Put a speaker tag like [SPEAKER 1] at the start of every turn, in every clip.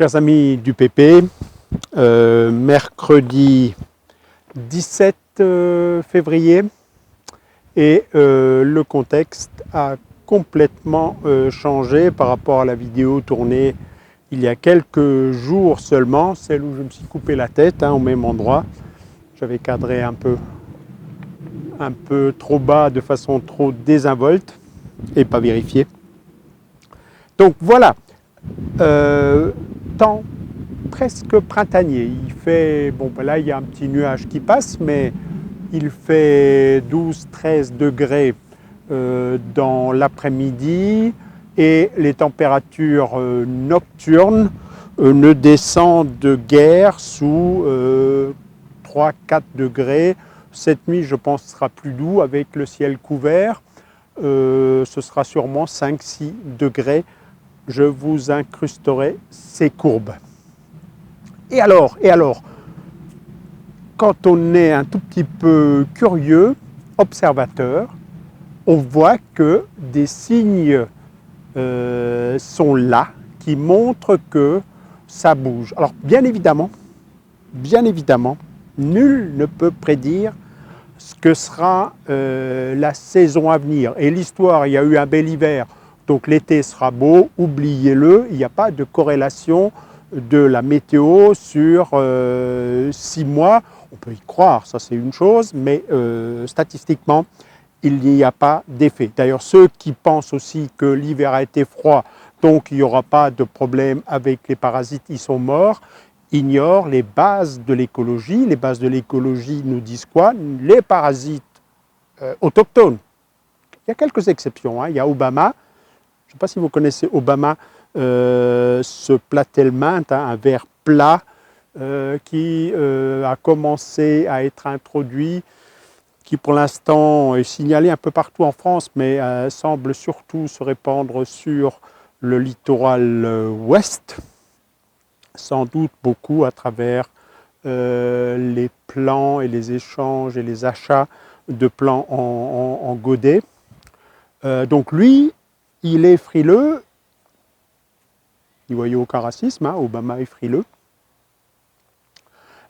[SPEAKER 1] Chers amis du PP, mercredi 17 février et le contexte a complètement changé par rapport à la vidéo tournée il y a quelques jours seulement, celle où je me suis coupé la tête au même endroit. J'avais cadré un peu trop bas de façon trop désinvolte et pas vérifiée. Donc voilà, temps presque printanier. Il fait, bon ben là il y a un petit nuage qui passe, mais il fait 12-13 degrés dans l'après-midi et les températures nocturnes ne descendent guère sous 3-4 degrés. Cette nuit, je pense, sera plus doux avec le ciel couvert. Ce sera sûrement 5-6 degrés. Je vous incrusterai ces courbes. Et alors, quand on est un tout petit peu curieux, observateur, on voit que des signes sont là qui montrent que ça bouge. Alors bien évidemment, nul ne peut prédire ce que sera la saison à venir. Et l'histoire, il y a eu un bel hiver, donc l'été sera beau, oubliez-le, il n'y a pas de corrélation de la météo sur 6 mois. On peut y croire, ça c'est une chose, mais statistiquement, il n'y a pas d'effet. D'ailleurs, ceux qui pensent aussi que l'hiver a été froid, donc il n'y aura pas de problème avec les parasites, ils sont morts, ignorent les bases de l'écologie. Les bases de l'écologie nous disent quoi? Les parasites autochtones. Il y a quelques exceptions, il y a Obama, je ne sais pas si vous connaissez Obama, ce platelminthe, un ver plat qui a commencé à être introduit, qui pour l'instant est signalé un peu partout en France, mais semble surtout se répandre sur le littoral ouest, sans doute beaucoup à travers les plants et les échanges et les achats de plants en godet. Donc lui, il est frileux. N'y voyez aucun racisme, Obama est frileux.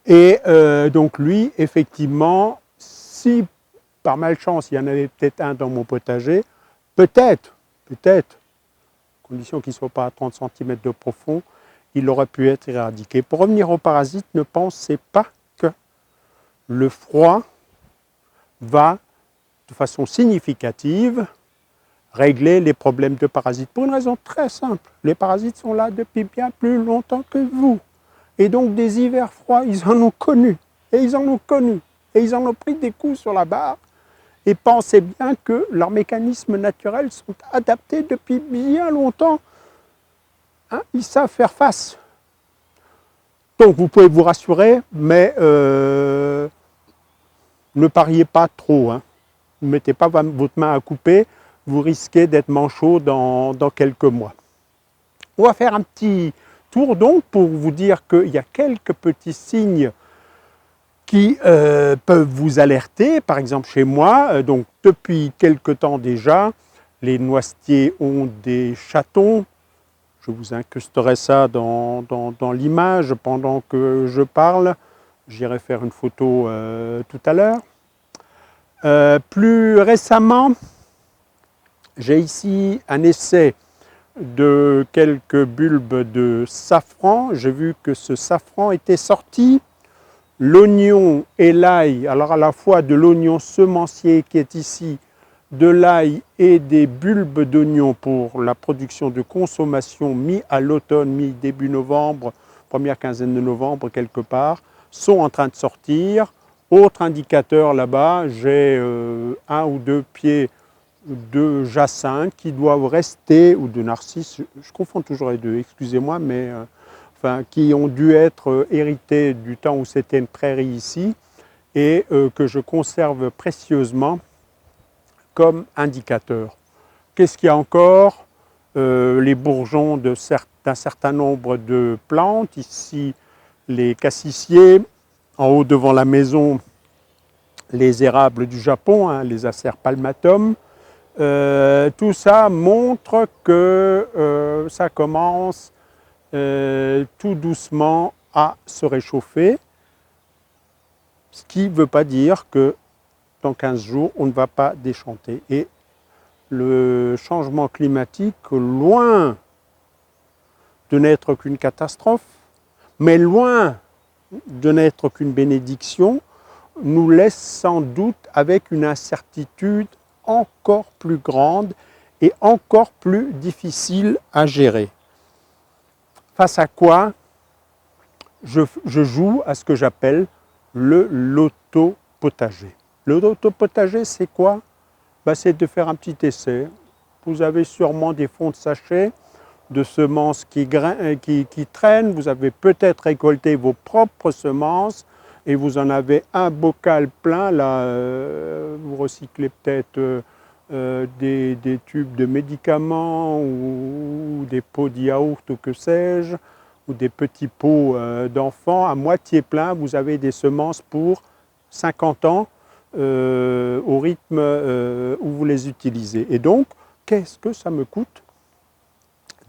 [SPEAKER 1] Et donc lui, effectivement, si par malchance il y en avait peut-être un dans mon potager, peut-être, condition qu'il ne soit pas à 30 cm de profond, il aurait pu être éradiqué. Pour revenir aux parasites, ne pensez pas que le froid va, de façon significative, régler les problèmes de parasites. Pour une raison très simple, les parasites sont là depuis bien plus longtemps que vous. Et donc des hivers froids, ils en ont connu, et ils en ont pris des coups sur la barre. Et pensez bien que leurs mécanismes naturels sont adaptés depuis bien longtemps. Ils savent faire face. Donc vous pouvez vous rassurer, mais ne pariez pas trop. Ne mettez pas votre main à couper, vous risquez d'être manchot dans quelques mois. On va faire un petit tour donc pour vous dire qu'il y a quelques petits signes qui peuvent vous alerter. Par exemple chez moi, donc depuis quelque temps déjà, les noisetiers ont des chatons. Je vous incrusterai ça dans l'image pendant que je parle. J'irai faire une photo tout à l'heure. Plus récemment, j'ai ici un essai de quelques bulbes de safran. J'ai vu que ce safran était sorti. L'oignon et l'ail, alors à la fois de l'oignon semencier qui est ici, de l'ail et des bulbes d'oignon pour la production de consommation mi à l'automne, mi-début novembre, première quinzaine de novembre quelque part, sont en train de sortir. Autre indicateur là-bas, j'ai un ou deux pieds de jacinthe qui doivent rester, ou de narcisse, je confonds toujours les deux, excusez-moi, mais qui ont dû être hérités du temps où c'était une prairie ici et que je conserve précieusement comme indicateur. Qu'est-ce qu'il y a encore? Les bourgeons d'un certain nombre de plantes, ici les cassissiers, en haut devant la maison les érables du Japon, les Acer palmatum. Tout ça montre que ça commence tout doucement à se réchauffer, ce qui ne veut pas dire que dans 15 jours, on ne va pas déchanter. Et le changement climatique, loin de n'être qu'une catastrophe, mais loin de n'être qu'une bénédiction, nous laisse sans doute avec une incertitude encore plus grande et encore plus difficile à gérer. Face à quoi je joue à ce que j'appelle le loto potager. Le loto potager, c'est quoi? C'est de faire un petit essai. Vous avez sûrement des fonds de sachet de semences qui traînent. Vous avez peut-être récolté vos propres semences et vous en avez un bocal plein. Là, vous recyclez peut-être des tubes de médicaments ou des pots de yaourt ou que sais-je, ou des petits pots d'enfants à moitié plein. Vous avez des semences pour 50 ans au rythme où vous les utilisez. Et donc, qu'est-ce que ça me coûte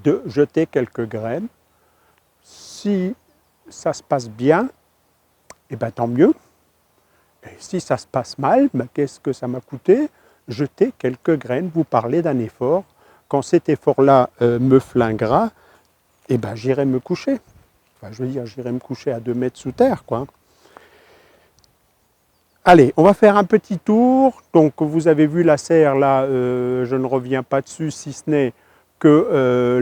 [SPEAKER 1] de jeter quelques graines? Si ça se passe bien, eh bien tant mieux. Et si ça se passe mal, qu'est-ce que ça m'a coûté? Jeter quelques graines. Vous parlez d'un effort. Quand cet effort-là me flinguera, eh ben, j'irai me coucher. Enfin, je veux dire, j'irai me coucher à 2 mètres sous terre, quoi. Allez, on va faire un petit tour. Donc, vous avez vu la serre, là, je ne reviens pas dessus, si ce n'est que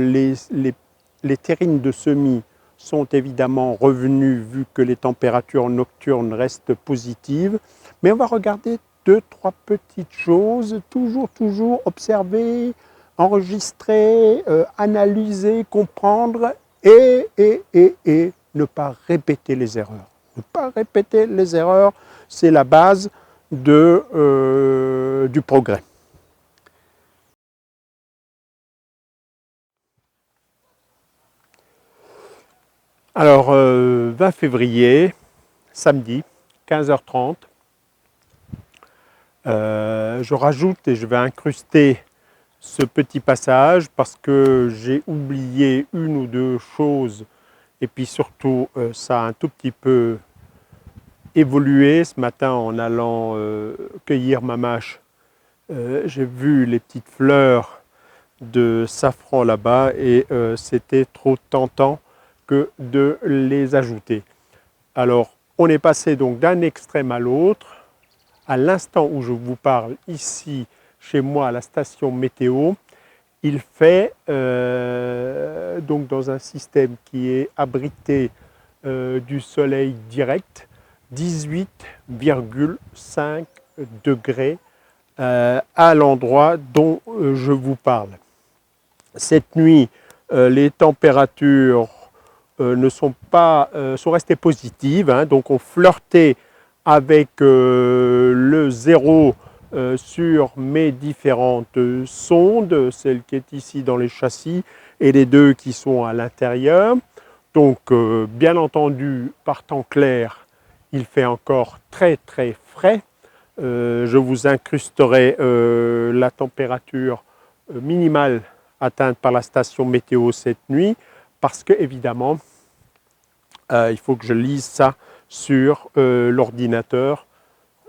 [SPEAKER 1] les terrines de semis sont évidemment revenues vu que les températures nocturnes restent positives. Mais on va regarder 2-3 petites choses, toujours observer, enregistrer, analyser, comprendre et ne pas répéter les erreurs. Ne pas répéter les erreurs, c'est la base du progrès. Alors, 20 février, samedi, 15h30, je rajoute et je vais incruster ce petit passage parce que j'ai oublié une ou deux choses et puis surtout ça a un tout petit peu évolué ce matin en allant cueillir ma mâche. J'ai vu les petites fleurs de safran là-bas et c'était trop tentant que de les ajouter. Alors, on est passé donc d'un extrême à l'autre. À l'instant où je vous parle, ici, chez moi, à la station météo, il fait, donc dans un système qui est abrité du soleil direct, 18,5 degrés à l'endroit dont je vous parle. Cette nuit, les températures sont restées positives, hein, donc on flirtait avec le zéro sur mes différentes sondes, celle qui est ici dans les châssis et les deux qui sont à l'intérieur. Donc bien entendu, par temps clair, il fait encore très frais. Je vous incrusterai la température minimale atteinte par la station météo cette nuit parce que évidemment il faut que je lise ça sur l'ordinateur.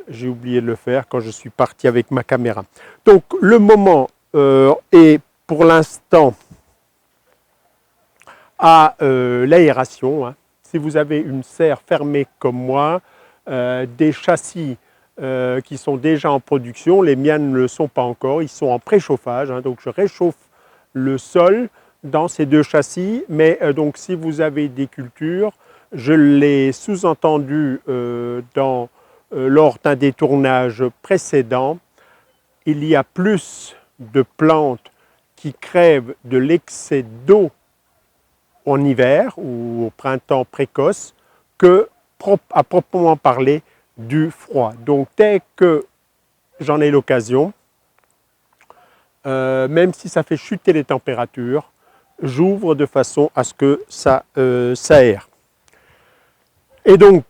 [SPEAKER 1] J'ai oublié de le faire quand je suis parti avec ma caméra. Donc le moment est pour l'instant à l'aération. Hein. Si vous avez une serre fermée comme moi, des châssis qui sont déjà en production, les miennes ne le sont pas encore, ils sont en préchauffage. Hein, donc je réchauffe le sol dans ces deux châssis. Mais donc si vous avez des cultures, je l'ai sous-entendu lors d'un des tournages précédents, il y a plus de plantes qui crèvent de l'excès d'eau en hiver ou au printemps précoce que, à proprement parler, du froid. Donc dès que j'en ai l'occasion, même si ça fait chuter les températures, j'ouvre de façon à ce que ça s'aère. Et donc,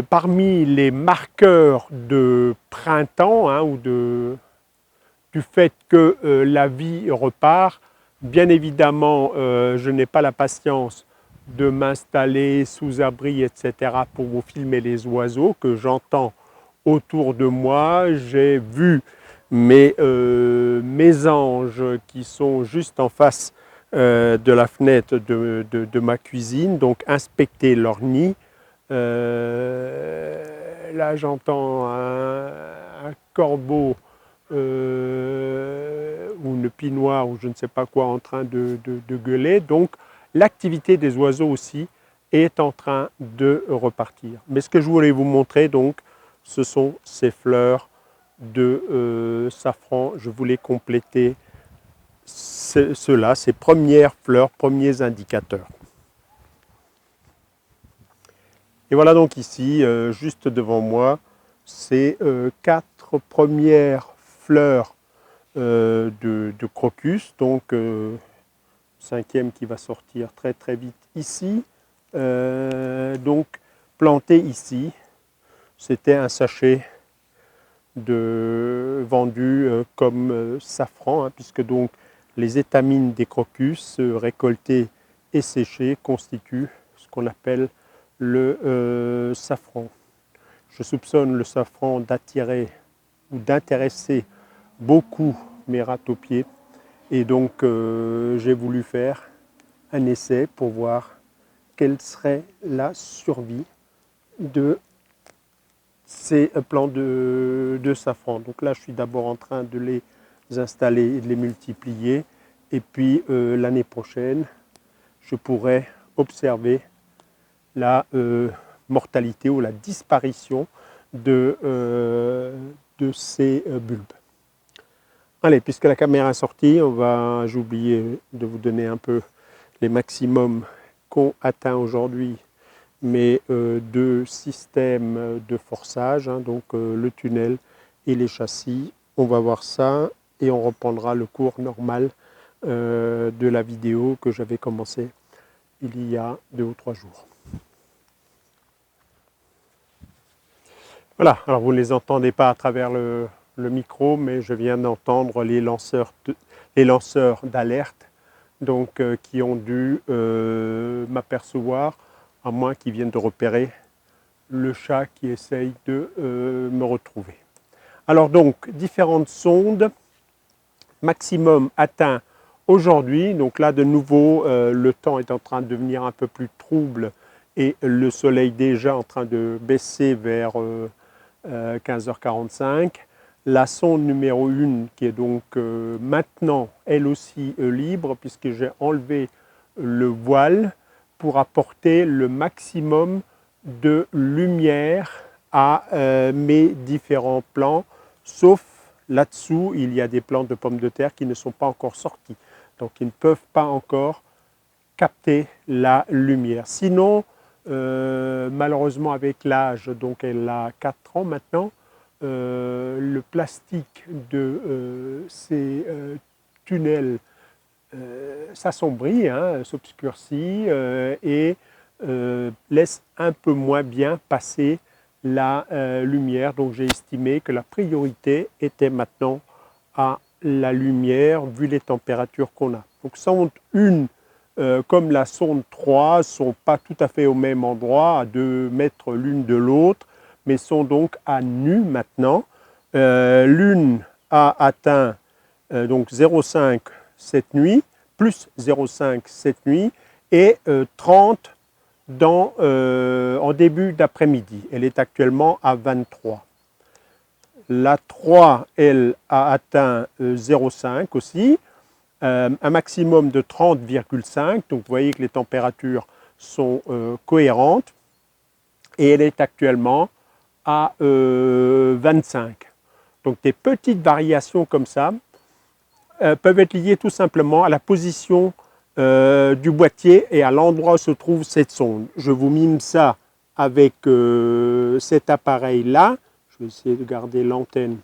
[SPEAKER 1] parmi les marqueurs de printemps, hein, ou du fait que la vie repart, Bien évidemment, je n'ai pas la patience de m'installer sous abri, etc., pour vous filmer les oiseaux que j'entends autour de moi. J'ai vu mes mésanges qui sont juste en face de la fenêtre de ma cuisine, donc inspecter leur nid. Là, j'entends un corbeau ou une pie-noire ou je ne sais pas quoi en train de gueuler. Donc, l'activité des oiseaux aussi est en train de repartir. Mais ce que je voulais vous montrer, donc, ce sont ces fleurs de safran. Je voulais compléter cela, ces premières fleurs, premiers indicateurs. Et voilà donc ici, juste devant moi, ces 4 premières fleurs de crocus, donc 5e qui va sortir très très vite ici. Donc planté ici, c'était un sachet vendu comme safran, hein, puisque donc les étamines des crocus récoltées et séchées constituent ce qu'on appelle le safran. Je soupçonne le safran d'attirer ou d'intéresser beaucoup mes râteaux-pieds et donc j'ai voulu faire un essai pour voir quelle serait la survie de ces plants de safran. Donc là, je suis d'abord en train de les installer et de les multiplier. Et puis l'année prochaine, je pourrai observer la mortalité ou la disparition de ces bulbes. Allez, puisque la caméra est sortie, j'ai oublié de vous donner un peu les maximums qu'ont atteint aujourd'hui mes 2 systèmes de forçage, hein, donc le tunnel et les châssis. On va voir ça et on reprendra le cours normal de la vidéo que j'avais commencé il y a 2 ou 3 jours. Voilà, alors vous ne les entendez pas à travers le micro, mais je viens d'entendre les lanceurs d'alerte, donc qui ont dû m'apercevoir, à moins qu'ils viennent de repérer le chat qui essaye de me retrouver. Alors donc, différentes sondes, maximum atteint aujourd'hui. Donc là, de nouveau, le temps est en train de devenir un peu plus trouble et le soleil déjà en train de baisser vers 15h45. La sonde numéro 1 qui est donc maintenant elle aussi libre puisque j'ai enlevé le voile pour apporter le maximum de lumière à mes différents plants, sauf là-dessous, il y a des plants de pommes de terre qui ne sont pas encore sortis, donc ils ne peuvent pas encore capter la lumière. Sinon, malheureusement avec l'âge, donc elle a 4 ans maintenant, le plastique de ces tunnels s'assombrit, hein, s'obscurcit et laisse un peu moins bien passer la lumière. Donc j'ai estimé que la priorité était maintenant à la lumière vu les températures qu'on a. Donc sonde 1 comme la sonde 3 ne sont pas tout à fait au même endroit, à 2 mètres l'une de l'autre, mais sont donc à nu maintenant. L'une a atteint donc 0,5 cette nuit, plus 0,5 cette nuit, et 30 en début d'après-midi. Elle est actuellement à 23. La 3, elle, a atteint 0,5 aussi, un maximum de 30,5. Donc vous voyez que les températures sont cohérentes. Et elle est actuellement à 25. Donc des petites variations comme ça peuvent être liées tout simplement à la position du boîtier et à l'endroit où se trouve cette sonde. Je vous mime ça avec cet appareil-là. Je vais essayer de garder l'antenne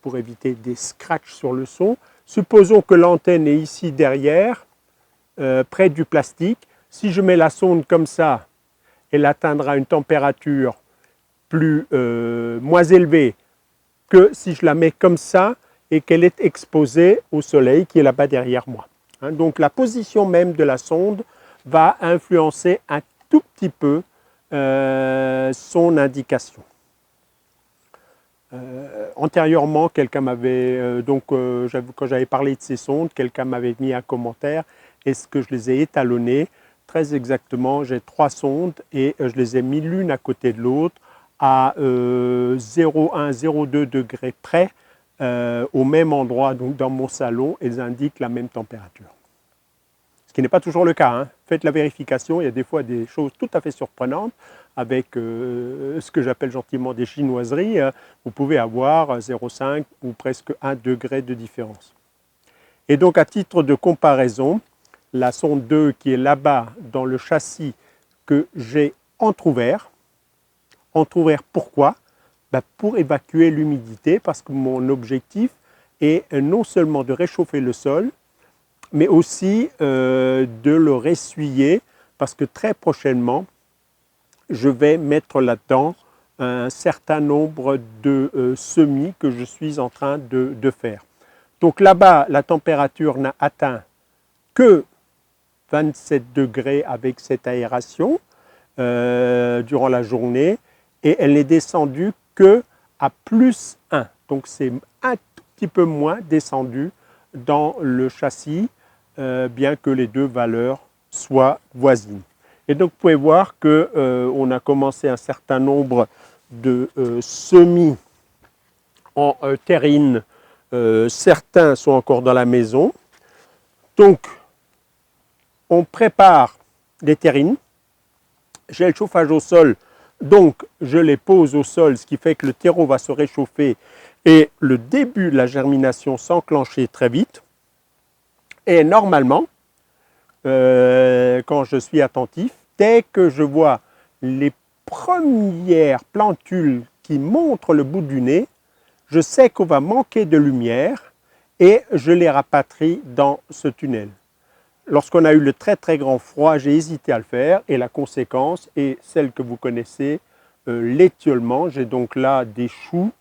[SPEAKER 1] pour éviter des scratchs sur le son. Supposons que l'antenne est ici derrière, près du plastique. Si je mets la sonde comme ça, elle atteindra une température moins élevée que si je la mets comme ça et qu'elle est exposée au soleil qui est là-bas derrière moi. hein. Donc la position même de la sonde va influencer un tout petit peu son indication. Antérieurement, quelqu'un m'avait, quand j'avais parlé de ces sondes, quelqu'un m'avait mis un commentaire. Est-ce que je les ai étalonnées? Très exactement, j'ai 3 sondes et je les ai mis l'une à côté de l'autre à 0,1-0,2 degrés près au même endroit, donc dans mon salon, elles indiquent la même température. Ce qui n'est pas toujours le cas, hein. Faites la vérification, il y a des fois des choses tout à fait surprenantes avec ce que j'appelle gentiment des chinoiseries. Vous pouvez avoir 0,5 ou presque 1 degré de différence. Et donc à titre de comparaison, la sonde 2 qui est là-bas dans le châssis que j'ai entrouvert pourquoi? Pour évacuer l'humidité, parce que mon objectif est non seulement de réchauffer le sol, mais aussi de le ressuyer, parce que très prochainement, je vais mettre là-dedans un certain nombre de semis que je suis en train de faire. Donc là-bas, la température n'a atteint que 27 degrés avec cette aération durant la journée, et elle n'est descendue que à plus 1. Donc c'est un tout petit peu moins descendu dans le châssis, bien que les deux valeurs soient voisines. Et donc vous pouvez voir qu'on a commencé un certain nombre de semis en terrine. Certains sont encore dans la maison. Donc on prépare les terrines. J'ai le chauffage au sol, donc je les pose au sol, ce qui fait que le terreau va se réchauffer et le début de la germination s'enclencher très vite. Et normalement, quand je suis attentif, dès que je vois les premières plantules qui montrent le bout du nez, je sais qu'on va manquer de lumière et je les rapatrie dans ce tunnel. Lorsqu'on a eu le très très grand froid, j'ai hésité à le faire et la conséquence est celle que vous connaissez, l'étiolement. J'ai donc là des choux.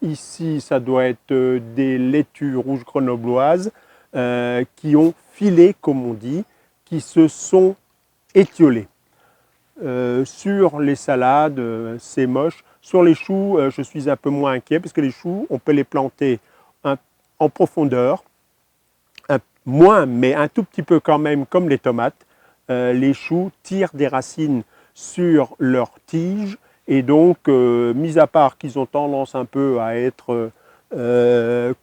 [SPEAKER 1] Ici, ça doit être des laitues rouges grenobloises qui ont filé, comme on dit, qui se sont étiolées. Sur les salades, c'est moche. Sur les choux, je suis un peu moins inquiet parce que les choux, on peut les planter en profondeur. Moins, mais un tout petit peu quand même, comme les tomates. Les choux tirent des racines sur leurs tiges et donc, mis à part qu'ils ont tendance un peu à être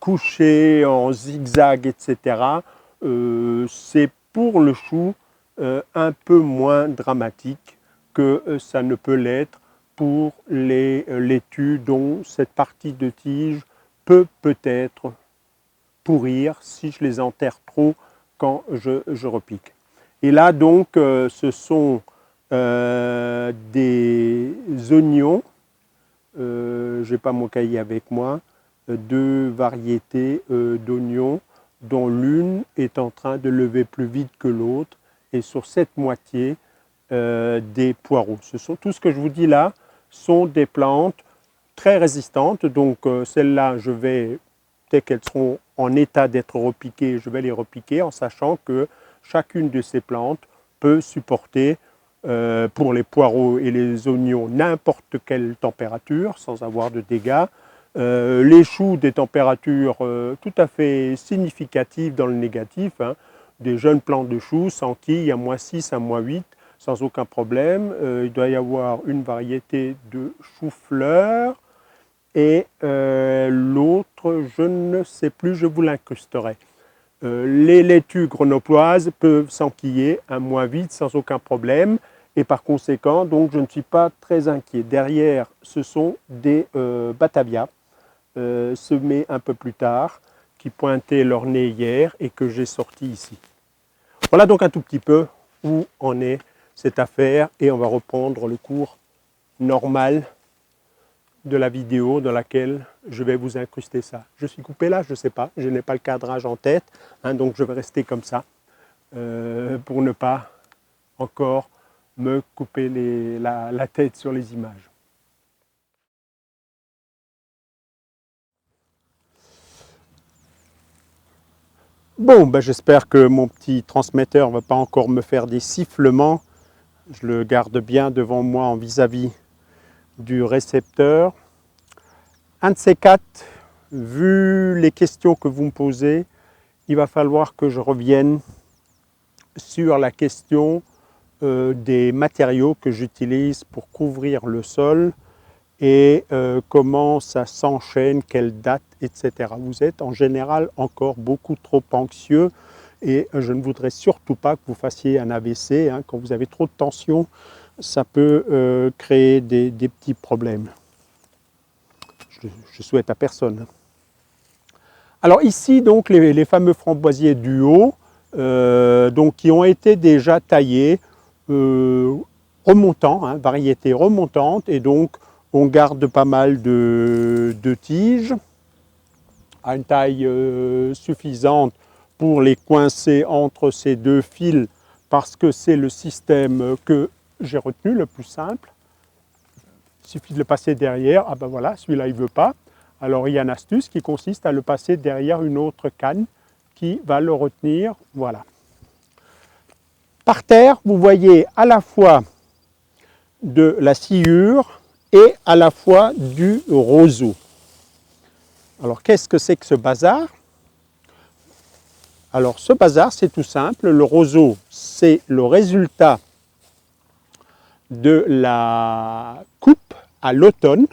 [SPEAKER 1] couchés en zigzag, etc., c'est pour le chou un peu moins dramatique que ça ne peut l'être pour les laitues dont cette partie de tige peut peut-être pourrir si je les enterre trop quand je repique. Et là donc ce sont des oignons, je n'ai pas mon cahier avec moi, 2 variétés d'oignons dont l'une est en train de lever plus vite que l'autre, et sur cette moitié des poireaux. Tout ce que je vous dis là sont des plantes très résistantes, donc celles-là je vais, dès qu'elles seront en état d'être repiquées, je vais les repiquer en sachant que chacune de ces plantes peut supporter pour les poireaux et les oignons n'importe quelle température sans avoir de dégâts. Les choux, des températures tout à fait significatives dans le négatif, hein, des jeunes plants de choux sans quilles à -6 à -8 sans aucun problème. Il doit y avoir une variété de chou-fleur et l'autre, je ne sais plus, je vous l'incrusterai. Les laitues grenobloises peuvent s'enquiller à -8 sans aucun problème et par conséquent, donc, je ne suis pas très inquiet. Derrière, ce sont des Batavia semés un peu plus tard qui pointaient leur nez hier et que j'ai sortis ici. Voilà donc un tout petit peu où en est cette affaire et on va reprendre le cours normal de la vidéo dans laquelle je vais vous incruster ça. Je suis coupé là, je ne sais pas, je n'ai pas le cadrage en tête, hein, donc je vais rester comme ça pour ne pas encore me couper la tête sur les images. Bon, ben, j'espère que mon petit transmetteur ne va pas encore me faire des sifflements. Je le garde bien devant moi en vis-à-vis du récepteur. Un de ces quatre, vu les questions que vous me posez, il va falloir que je revienne sur la question des matériaux que j'utilise pour couvrir le sol et comment ça s'enchaîne, quelle date, etc. Vous êtes en général encore beaucoup trop anxieux et je ne voudrais surtout pas que vous fassiez un AVC. Hein. Quand vous avez trop de tension, ça peut créer des petits problèmes. Je souhaite à personne. Alors ici, donc, les fameux framboisiers du haut, donc, qui ont été déjà taillés, remontants, hein, variété remontante, et donc on garde pas mal de tiges à une taille suffisante pour les coincer entre ces deux fils parce que c'est le système que j'ai retenu, le plus simple. Il suffit de le passer derrière. Ah ben voilà, celui-là il ne veut pas. Alors il y a une astuce qui consiste à le passer derrière une autre canne qui va le retenir. Voilà. Par terre, vous voyez à la fois de la sciure et à la fois du roseau. Alors qu'est-ce que c'est que ce bazar? Alors ce bazar, c'est tout simple. Le roseau, c'est le résultat de la coupe à l'automne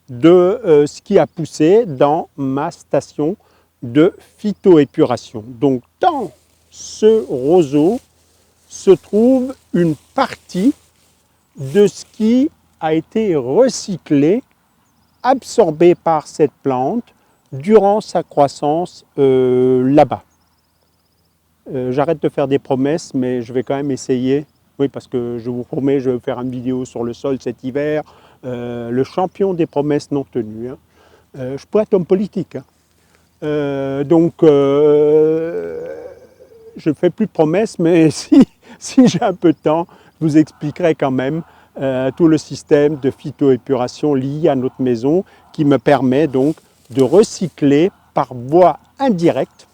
[SPEAKER 1] de ce qui a poussé dans ma station de phytoépuration. Donc dans ce roseau se trouve une partie de ce qui a été recyclé, absorbé par cette plante durant sa croissance là-bas. J'arrête de faire des promesses, mais je vais quand même essayer. Oui, parce que je vous promets, je vais faire une vidéo sur le sol cet hiver. Le champion des promesses non tenues. Hein. Je pourrais être homme politique. Hein. Je ne fais plus de promesses, mais si j'ai un peu de temps, je vous expliquerai quand même tout le système de phytoépuration lié à notre maison qui me permet donc de recycler par voie indirecte,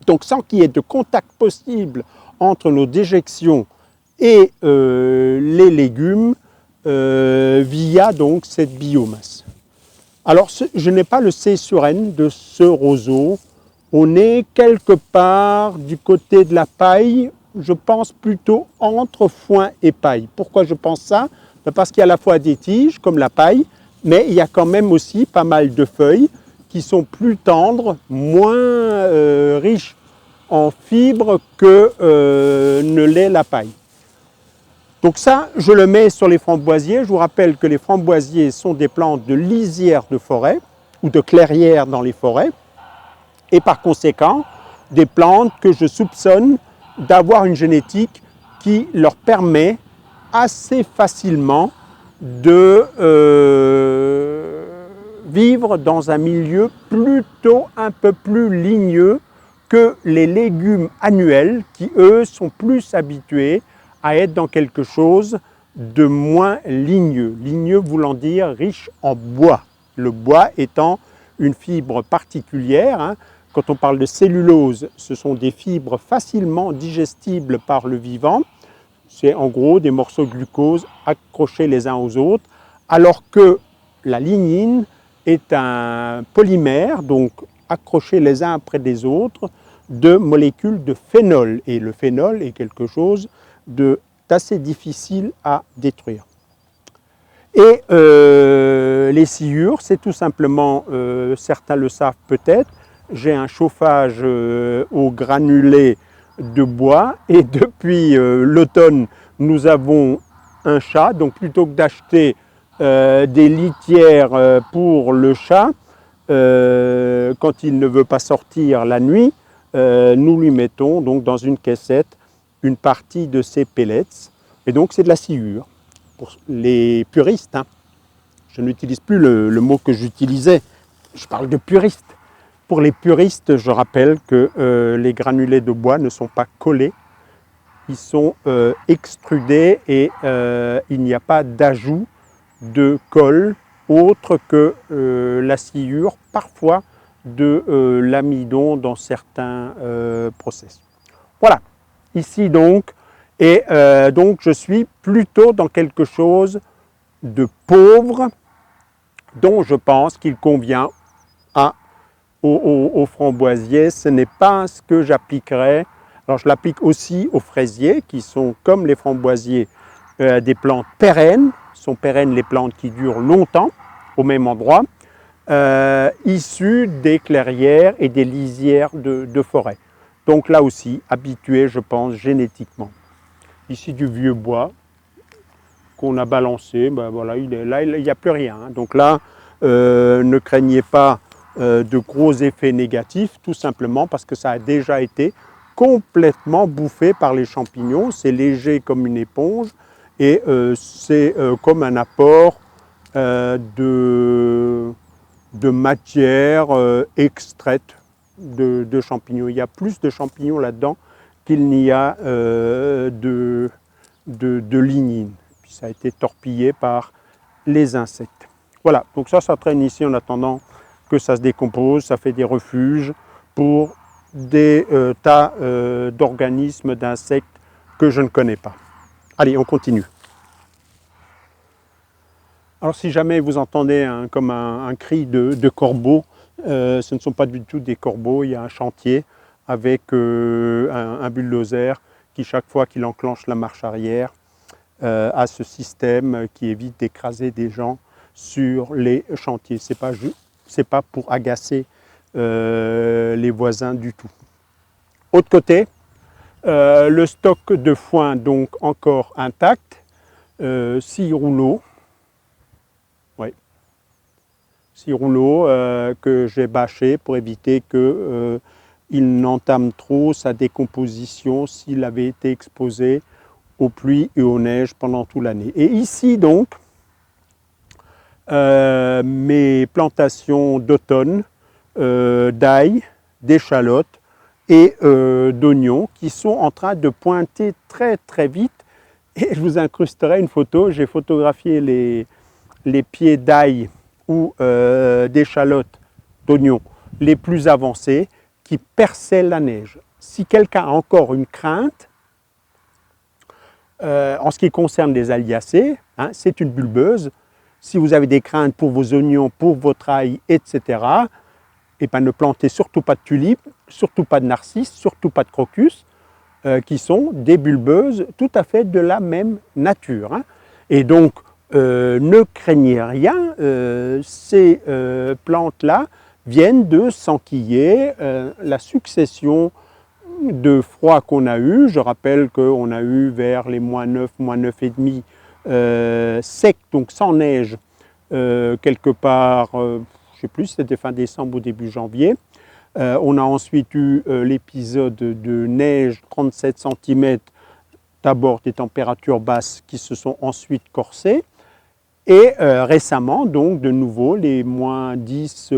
[SPEAKER 1] donc sans qu'il y ait de contact possible entre nos déjections et les légumes via donc cette biomasse. Alors je n'ai pas le C sur N de ce roseau, on est quelque part du côté de la paille, je pense plutôt entre foin et paille. Pourquoi je pense ça? Parce qu'il y a à la fois des tiges comme la paille, mais il y a quand même aussi pas mal de feuilles qui sont plus tendres, moins riches en fibres que ne l'est la paille. Donc ça, je le mets sur les framboisiers. Je vous rappelle que les framboisiers sont des plantes de lisière de forêt ou de clairière dans les forêts et par conséquent, des plantes que je soupçonne d'avoir une génétique qui leur permet assez facilement de vivre dans un milieu plutôt un peu plus ligneux que les légumes annuels qui, eux, sont plus habitués à être dans quelque chose de moins ligneux. Ligneux voulant dire riche en bois. Le bois étant une fibre particulière. Hein. Quand on parle de cellulose, ce sont des fibres facilement digestibles par le vivant. C'est en gros des morceaux de glucose accrochés les uns aux autres, alors que la lignine est un polymère, donc accroché les uns après les autres, de molécules de phénol. Et le phénol est quelque chose d'assez difficile à détruire. Et les sciures, c'est tout simplement, certains le savent peut-être, j'ai un chauffage au granulé de bois et depuis l'automne, nous avons un chat. Donc plutôt que d'acheter des litières pour le chat, quand il ne veut pas sortir la nuit, nous lui mettons donc dans une caissette une partie de ces pellets. Et donc c'est de la sciure. Pour les puristes, hein. Je n'utilise plus le mot que j'utilisais, je parle de puristes. Pour les puristes, je rappelle que les granulés de bois ne sont pas collés, ils sont extrudés et il n'y a pas d'ajout de colle autre que la sciure, parfois de l'amidon dans certains process. Voilà, ici donc, et donc je suis plutôt dans quelque chose de pauvre, dont je pense qu'il convient aux framboisiers. Ce n'est pas ce que j'appliquerais. Alors je l'applique aussi aux fraisiers, qui sont comme les framboisiers, des plantes pérennes. Sont pérennes les plantes qui durent longtemps au même endroit, issues des clairières et des lisières de forêt. Donc là aussi, habitué, je pense, génétiquement. Ici du vieux bois qu'on a balancé, ben voilà, là il n'y a plus rien. Donc là, ne craignez pas de gros effets négatifs, tout simplement parce que ça a déjà été complètement bouffé par les champignons. C'est léger comme une éponge et c'est comme un apport de matière extraite de champignons. Il y a plus de champignons là-dedans qu'il n'y a de lignine. Puis ça a été torpillé par les insectes. Voilà, donc ça traîne ici en attendant que ça se décompose. Ça fait des refuges pour des tas d'organismes, d'insectes que je ne connais pas. Allez, on continue. Alors si jamais vous entendez comme un cri de corbeau, ce ne sont pas du tout des corbeaux, il y a un chantier avec un bulldozer qui, chaque fois qu'il enclenche la marche arrière, a ce système qui évite d'écraser des gens sur les chantiers. Ce n'est pas pour agacer les voisins du tout. Autre côté, le stock de foin donc encore intact, 6 rouleaux. 6 rouleaux que j'ai bâchés pour éviter qu'il n'entame trop sa décomposition s'il avait été exposé aux pluies et aux neiges pendant toute l'année. Et ici donc, mes plantations d'automne, d'ail, d'échalotes et d'oignons qui sont en train de pointer très très vite. Et je vous incrusterai une photo, j'ai photographié les pieds d'ail ou d'échalotes, d'oignons les plus avancés qui perçaient la neige. Si quelqu'un a encore une crainte, en ce qui concerne les aliacées, hein, c'est une bulbeuse. Si vous avez des craintes pour vos oignons, pour votre ail, etc., et ben ne plantez surtout pas de tulipes, surtout pas de narcisses, surtout pas de crocus, qui sont des bulbeuses tout à fait de la même nature. Hein. Et donc, ne craignez rien, ces plantes-là viennent de s'enquiller. La succession de froid qu'on a eu, je rappelle qu'on a eu vers les -9, -9,5 sec, donc sans neige, quelque part, je ne sais plus, c'était fin décembre ou début janvier. On a ensuite eu l'épisode de neige, 37 cm, d'abord des températures basses qui se sont ensuite corsées. Et récemment, donc de nouveau, les -10,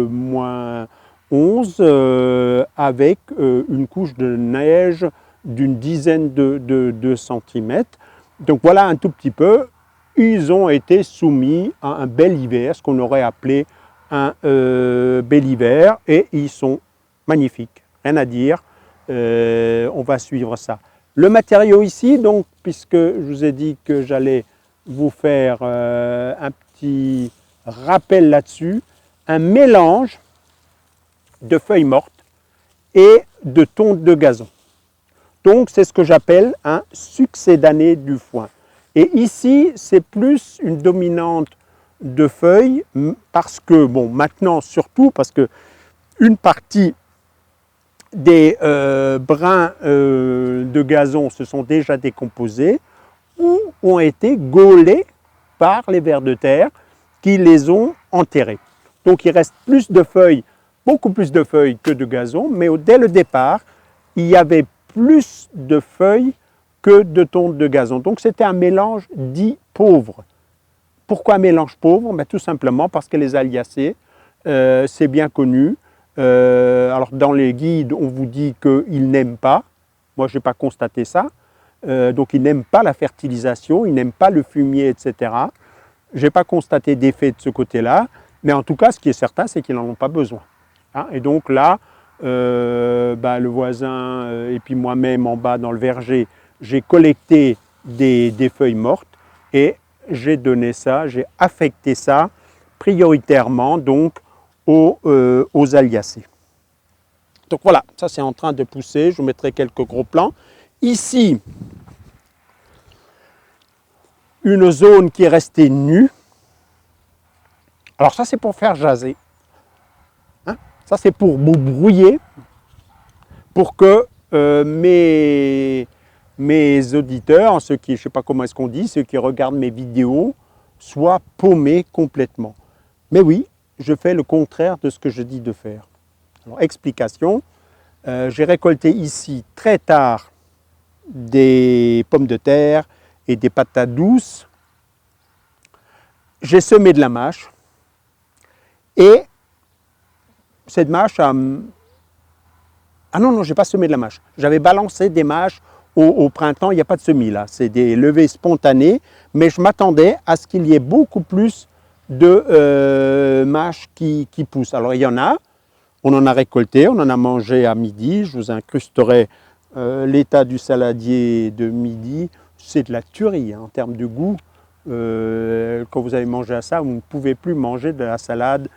[SPEAKER 1] -11, avec une couche de neige d'une dizaine de centimètres. Donc voilà un tout petit peu, ils ont été soumis à un bel hiver, ce qu'on aurait appelé un bel hiver, et ils sont magnifiques, rien à dire, on va suivre ça. Le matériau ici, donc, puisque je vous ai dit que j'allais vous faire un petit rappel là-dessus, un mélange de feuilles mortes et de tonte de gazon. Donc c'est ce que j'appelle un succédané du foin. Et ici, c'est plus une dominante de feuilles parce que, bon, maintenant surtout parce que une partie des brins de gazon se sont déjà décomposés ou ont été gaulés par les vers de terre qui les ont enterrés. Donc il reste plus de feuilles, beaucoup plus de feuilles que de gazon, mais dès le départ, il y avait plus de feuilles que de tonte de gazon. Donc c'était un mélange dit pauvre. Pourquoi un mélange pauvre? Ben, tout simplement parce que les aliacées, c'est bien connu. Alors dans les guides, on vous dit qu'ils n'aiment pas. Moi, je n'ai pas constaté ça. Donc ils n'aiment pas la fertilisation, ils n'aiment pas le fumier, etc. Je n'ai pas constaté d'effet de ce côté-là. Mais en tout cas, ce qui est certain, c'est qu'ils n'en ont pas besoin. hein. Et donc là, le voisin et puis moi-même en bas dans le verger, j'ai collecté des feuilles mortes et j'ai donné ça, j'ai affecté ça prioritairement donc aux Aliacées. Donc voilà, ça c'est en train de pousser, je vous mettrai quelques gros plans. Ici, une zone qui est restée nue. Alors ça c'est pour faire jaser. Hein, ça c'est pour vous brouiller, pour que mes auditeurs, ceux qui, je ne sais pas comment est-ce qu'on dit, ceux qui regardent mes vidéos, soient paumés complètement. Mais oui, je fais le contraire de ce que je dis de faire. Alors, explication, j'ai récolté ici très tard des pommes de terre et des patates douces. J'ai semé de la mâche et cette mâche a... Ah non, je n'ai pas semé de la mâche. J'avais balancé des mâches au printemps, il n'y a pas de semis là, c'est des levées spontanées, mais je m'attendais à ce qu'il y ait beaucoup plus de mâches qui poussent. Alors il y en a, on en a récolté, on en a mangé à midi, je vous incrusterai l'état du saladier de midi, c'est de la tuerie hein, en termes de goût. Quand vous avez mangé à ça, vous ne pouvez plus manger de la salade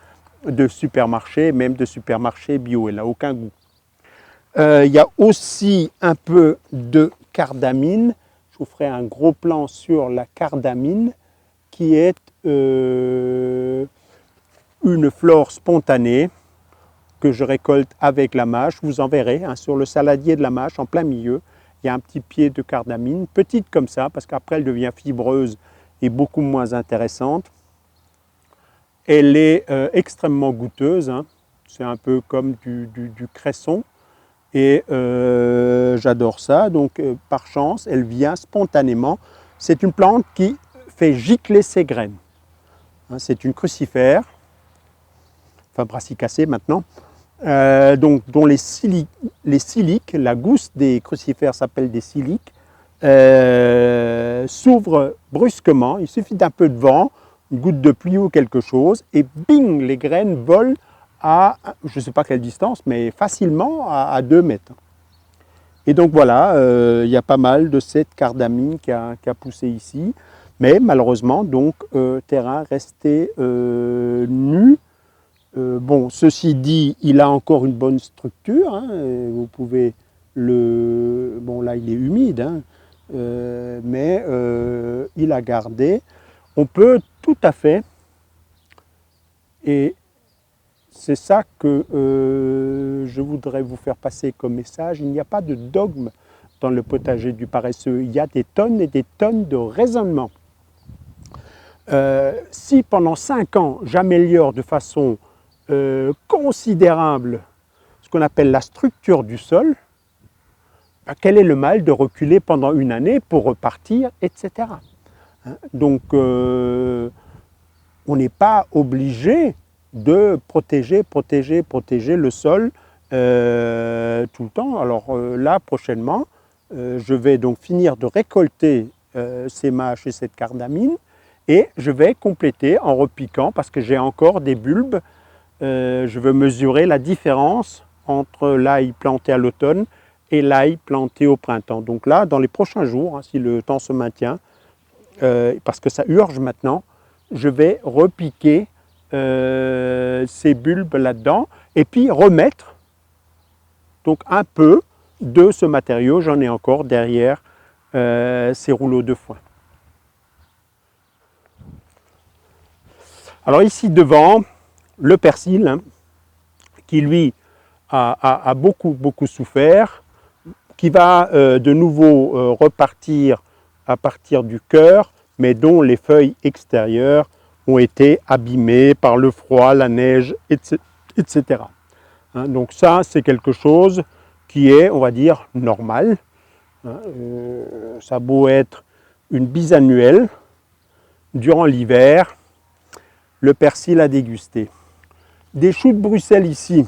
[SPEAKER 1] de supermarché, même de supermarché bio, elle n'a aucun goût. Il y a aussi un peu de cardamine. Je vous ferai un gros plan sur la cardamine qui est une flore spontanée que je récolte avec la mâche. Vous en verrez hein, sur le saladier de la mâche en plein milieu. Il y a un petit pied de cardamine, petite comme ça parce qu'après elle devient fibreuse et beaucoup moins intéressante. Elle est extrêmement goûteuse. Hein. C'est un peu comme du cresson. Et j'adore ça, donc par chance, elle vient spontanément. C'est une plante qui fait gicler ses graines. Hein, c'est une crucifère, enfin brassicacée maintenant, donc, dont les siliques, la gousse des crucifères s'appelle des siliques, s'ouvrent brusquement. Il suffit d'un peu de vent, une goutte de pluie ou quelque chose, et bing, les graines volent à, je ne sais pas quelle distance, mais facilement à 2 mètres. Et donc voilà, il y a pas mal de cette cardamine qui a poussé ici, mais malheureusement, donc, terrain resté nu. Bon, ceci dit, il a encore une bonne structure, hein, vous pouvez le... Bon là, il est humide, hein, mais il a gardé. On peut tout à fait, et c'est ça que je voudrais vous faire passer comme message. Il n'y a pas de dogme dans le potager du paresseux. Il y a des tonnes et des tonnes de raisonnement. Si pendant 5 ans, j'améliore de façon considérable ce qu'on appelle la structure du sol, ben, quel est le mal de reculer pendant une année pour repartir, etc. Hein, donc, on n'est pas obligé de protéger le sol tout le temps. Alors là, prochainement, je vais donc finir de récolter ces mâches et cette cardamine et je vais compléter en repiquant parce que j'ai encore des bulbes. Je veux mesurer la différence entre l'ail planté à l'automne et l'ail planté au printemps. Donc là, dans les prochains jours, hein, si le temps se maintient, parce que ça urge maintenant, je vais repiquer ces bulbes là-dedans et puis remettre donc un peu de ce matériau, j'en ai encore derrière ces rouleaux de foin. Alors ici devant, le persil, hein, qui lui a beaucoup souffert, qui va de nouveau repartir à partir du cœur, mais dont les feuilles extérieures ont été abîmées par le froid, la neige, etc. Hein, donc ça, c'est quelque chose qui est, on va dire, normal. Hein, ça a beau être une bisannuelle, durant l'hiver, le persil à déguster. Des choux de Bruxelles ici,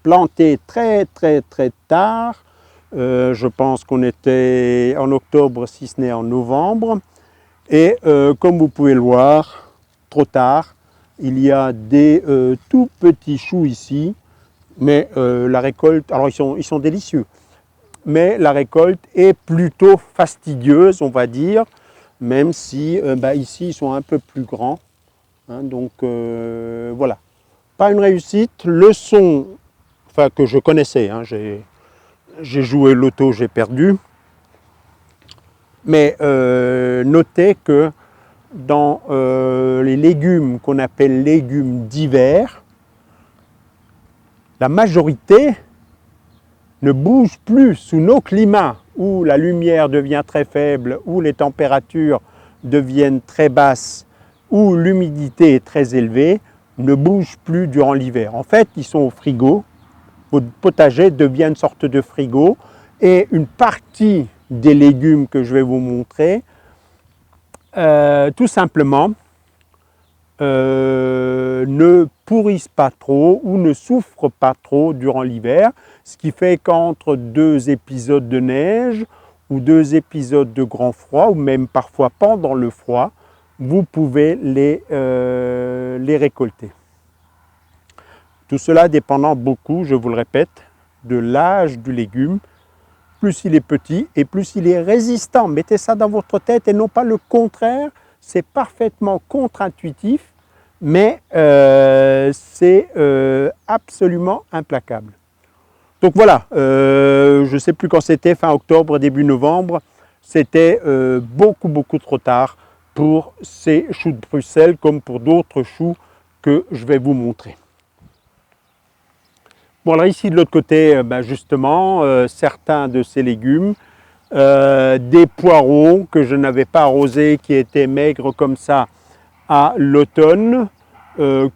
[SPEAKER 1] plantés très tard. Je pense qu'on était en octobre, si ce n'est en novembre. Et comme vous pouvez le voir, trop tard, il y a des tout petits choux ici, mais la récolte, alors ils sont délicieux, mais la récolte est plutôt fastidieuse, on va dire, même si ici ils sont un peu plus grands. Hein, donc voilà, pas une réussite. Le son, enfin que je connaissais, hein, j'ai joué l'auto, j'ai perdu. Mais notez que dans les légumes qu'on appelle légumes d'hiver, la majorité ne bouge plus sous nos climats où la lumière devient très faible, où les températures deviennent très basses, où l'humidité est très élevée, ne bougent plus durant l'hiver. En fait, ils sont au frigo. Votre potager devient une sorte de frigo et une partie des légumes que je vais vous montrer, tout simplement, ne pourrissent pas trop ou ne souffrent pas trop durant l'hiver, ce qui fait qu'entre 2 épisodes de neige ou 2 épisodes de grand froid, ou même parfois pendant le froid, vous pouvez les récolter. Tout cela dépendant beaucoup, je vous le répète, de l'âge du légume. Plus il est petit et plus il est résistant. Mettez ça dans votre tête et non pas le contraire. C'est parfaitement contre-intuitif, mais c'est absolument implacable. Donc voilà, je ne sais plus quand c'était, fin octobre, début novembre, c'était beaucoup trop tard pour ces choux de Bruxelles comme pour d'autres choux que je vais vous montrer. Bon, alors ici de l'autre côté, justement, certains de ces légumes, des poireaux que je n'avais pas arrosés, qui étaient maigres comme ça à l'automne,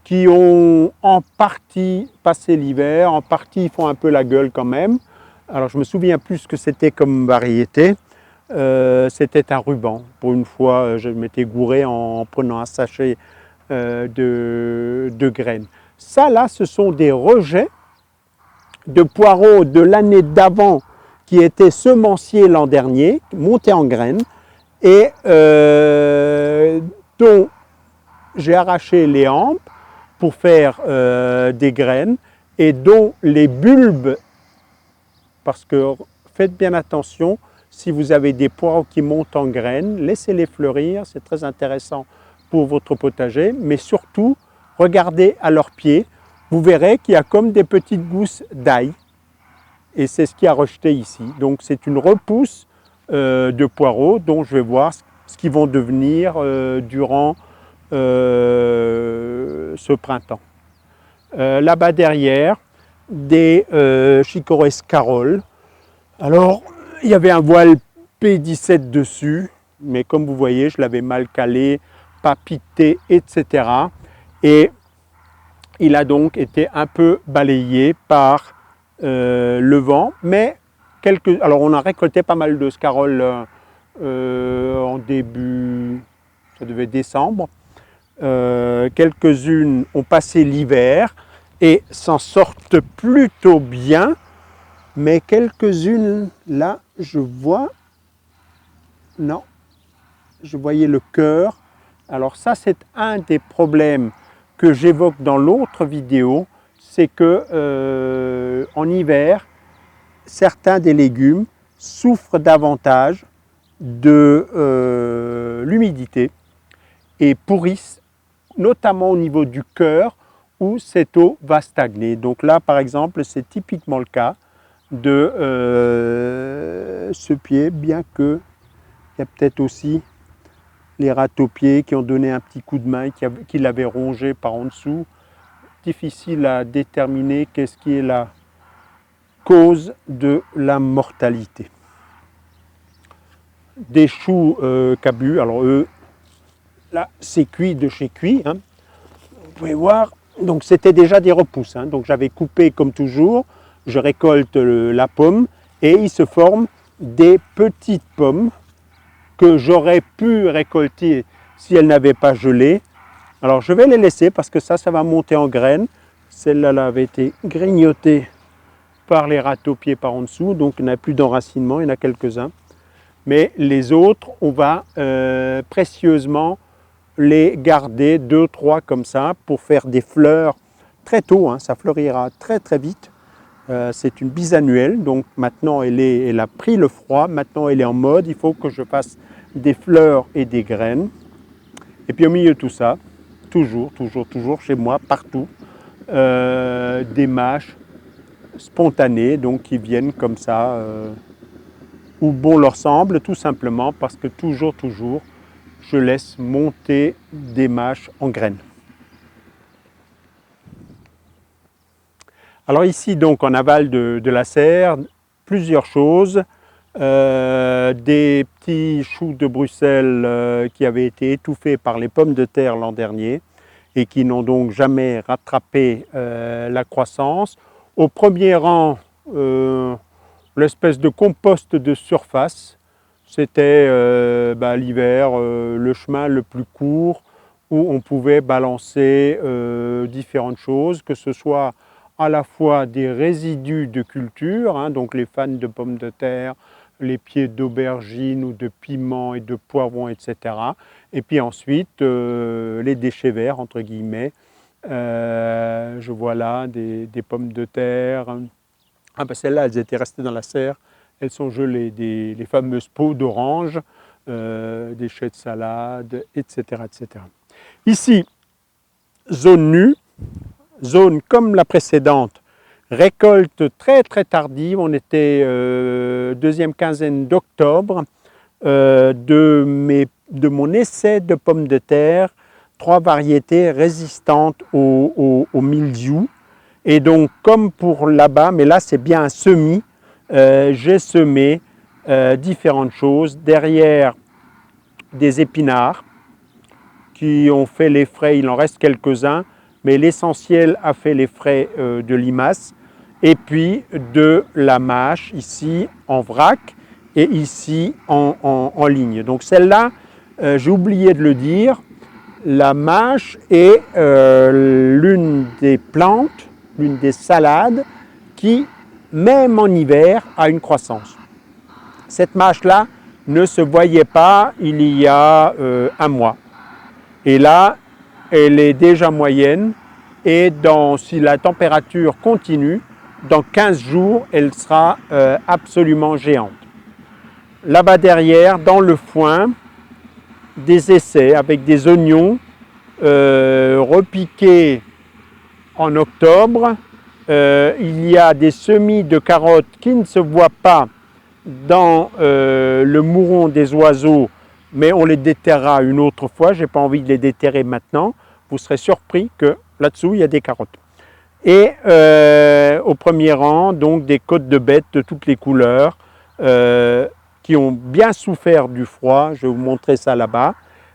[SPEAKER 1] qui ont en partie passé l'hiver, en partie font un peu la gueule quand même. Alors je me souviens plus ce que c'était comme variété. C'était un ruban. Pour une fois, je m'étais gouré en prenant un sachet de graines. Ça là, ce sont des rejets de poireaux de l'année d'avant qui étaient semenciers l'an dernier, montés en graines, et dont j'ai arraché les hampes pour faire des graines, et dont les bulbes, parce que faites bien attention, si vous avez des poireaux qui montent en graines, laissez-les fleurir, c'est très intéressant pour votre potager, mais surtout, regardez à leurs pieds, vous verrez qu'il y a comme des petites gousses d'ail, et c'est ce qui a rejeté ici. Donc c'est une repousse de poireaux dont je vais voir ce qu'ils vont devenir durant ce printemps. Là-bas derrière, des Chicorées Carole. Alors, il y avait un voile P17 dessus, mais comme vous voyez, je l'avais mal calé, pas piqueté, etc. Et il a donc été un peu balayé par le vent, mais alors on a récolté pas mal de scaroles en début, ça devait être décembre. Quelques-unes ont passé l'hiver et s'en sortent plutôt bien, mais quelques-unes, là, je vois, non, je voyais le cœur. Alors ça, c'est un des problèmes que j'évoque dans l'autre vidéo, c'est que en hiver, certains des légumes souffrent davantage de l'humidité et pourrissent, notamment au niveau du cœur où cette eau va stagner. Donc là, par exemple, c'est typiquement le cas de ce pied, bien que il y a peut-être aussi les râteaux-pieds qui ont donné un petit coup de main, qui l'avaient rongé par en dessous. Difficile à déterminer qu'est-ce qui est la cause de la mortalité. Des choux cabus, alors eux, là c'est cuit de chez cuit, hein. Vous pouvez voir, donc c'était déjà des repousses, hein. Donc j'avais coupé comme toujours, je récolte la pomme et il se forme des petites pommes que j'aurais pu récolter si elles n'avaient pas gelé. Alors je vais les laisser parce que ça va monter en graines. Celle-là avait été grignotée par les râteaux-pieds par en dessous, donc il n'y a plus d'enracinement, il y en a quelques-uns. Mais les autres, on va précieusement les garder 2, 3 comme ça pour faire des fleurs très tôt, hein, ça fleurira très très vite. C'est une bisannuelle, donc maintenant elle a pris le froid, maintenant elle est en mode, il faut que je fasse des fleurs et des graines. Et puis au milieu de tout ça, toujours chez moi, partout, des mâches spontanées, donc qui viennent comme ça, où bon leur semble, tout simplement parce que toujours, je laisse monter des mâches en graines. Alors ici, donc, en aval de la serre, plusieurs choses. Des petits choux de Bruxelles qui avaient été étouffés par les pommes de terre l'an dernier et qui n'ont donc jamais rattrapé la croissance. Au premier rang, l'espèce de compost de surface. C'était l'hiver le chemin le plus court où on pouvait balancer différentes choses, que ce soit à la fois des résidus de culture, hein, donc les fans de pommes de terre, les pieds d'aubergine ou de piment et de poivrons, etc. Et puis ensuite, les déchets verts, entre guillemets. Je vois là des pommes de terre. Ah ben celles-là, elles étaient restées dans la serre. Elles sont gelées, les fameuses peaux d'orange, déchets de salade, etc., etc. Ici, zone nue. Zone comme la précédente, récolte très tardive, on était deuxième quinzaine d'octobre, de mon essai de pommes de terre, 3 variétés résistantes au mildiou. Et donc comme pour là-bas, mais là c'est bien un semis, j'ai semé différentes choses. Derrière des épinards qui ont fait les frais, il en reste quelques-uns, mais l'essentiel a fait les frais de limaces, et puis de la mâche, ici en vrac, et ici en ligne. Donc celle-là, j'ai oublié de le dire, la mâche est l'une des plantes, l'une des salades, qui, même en hiver, a une croissance. Cette mâche-là ne se voyait pas il y a un mois. Et là, elle est déjà moyenne et si la température continue, dans 15 jours, elle sera absolument géante. Là-bas derrière, dans le foin, des essais avec des oignons repiqués en octobre. Il y a des semis de carottes qui ne se voient pas dans le mouron des oiseaux, mais on les déterrera une autre fois. Je n'ai pas envie de les déterrer maintenant. Vous serez surpris que là-dessous, il y a des carottes. Et au premier rang, donc des côtes de bêtes de toutes les couleurs qui ont bien souffert du froid. Je vais vous montrer ça là-bas,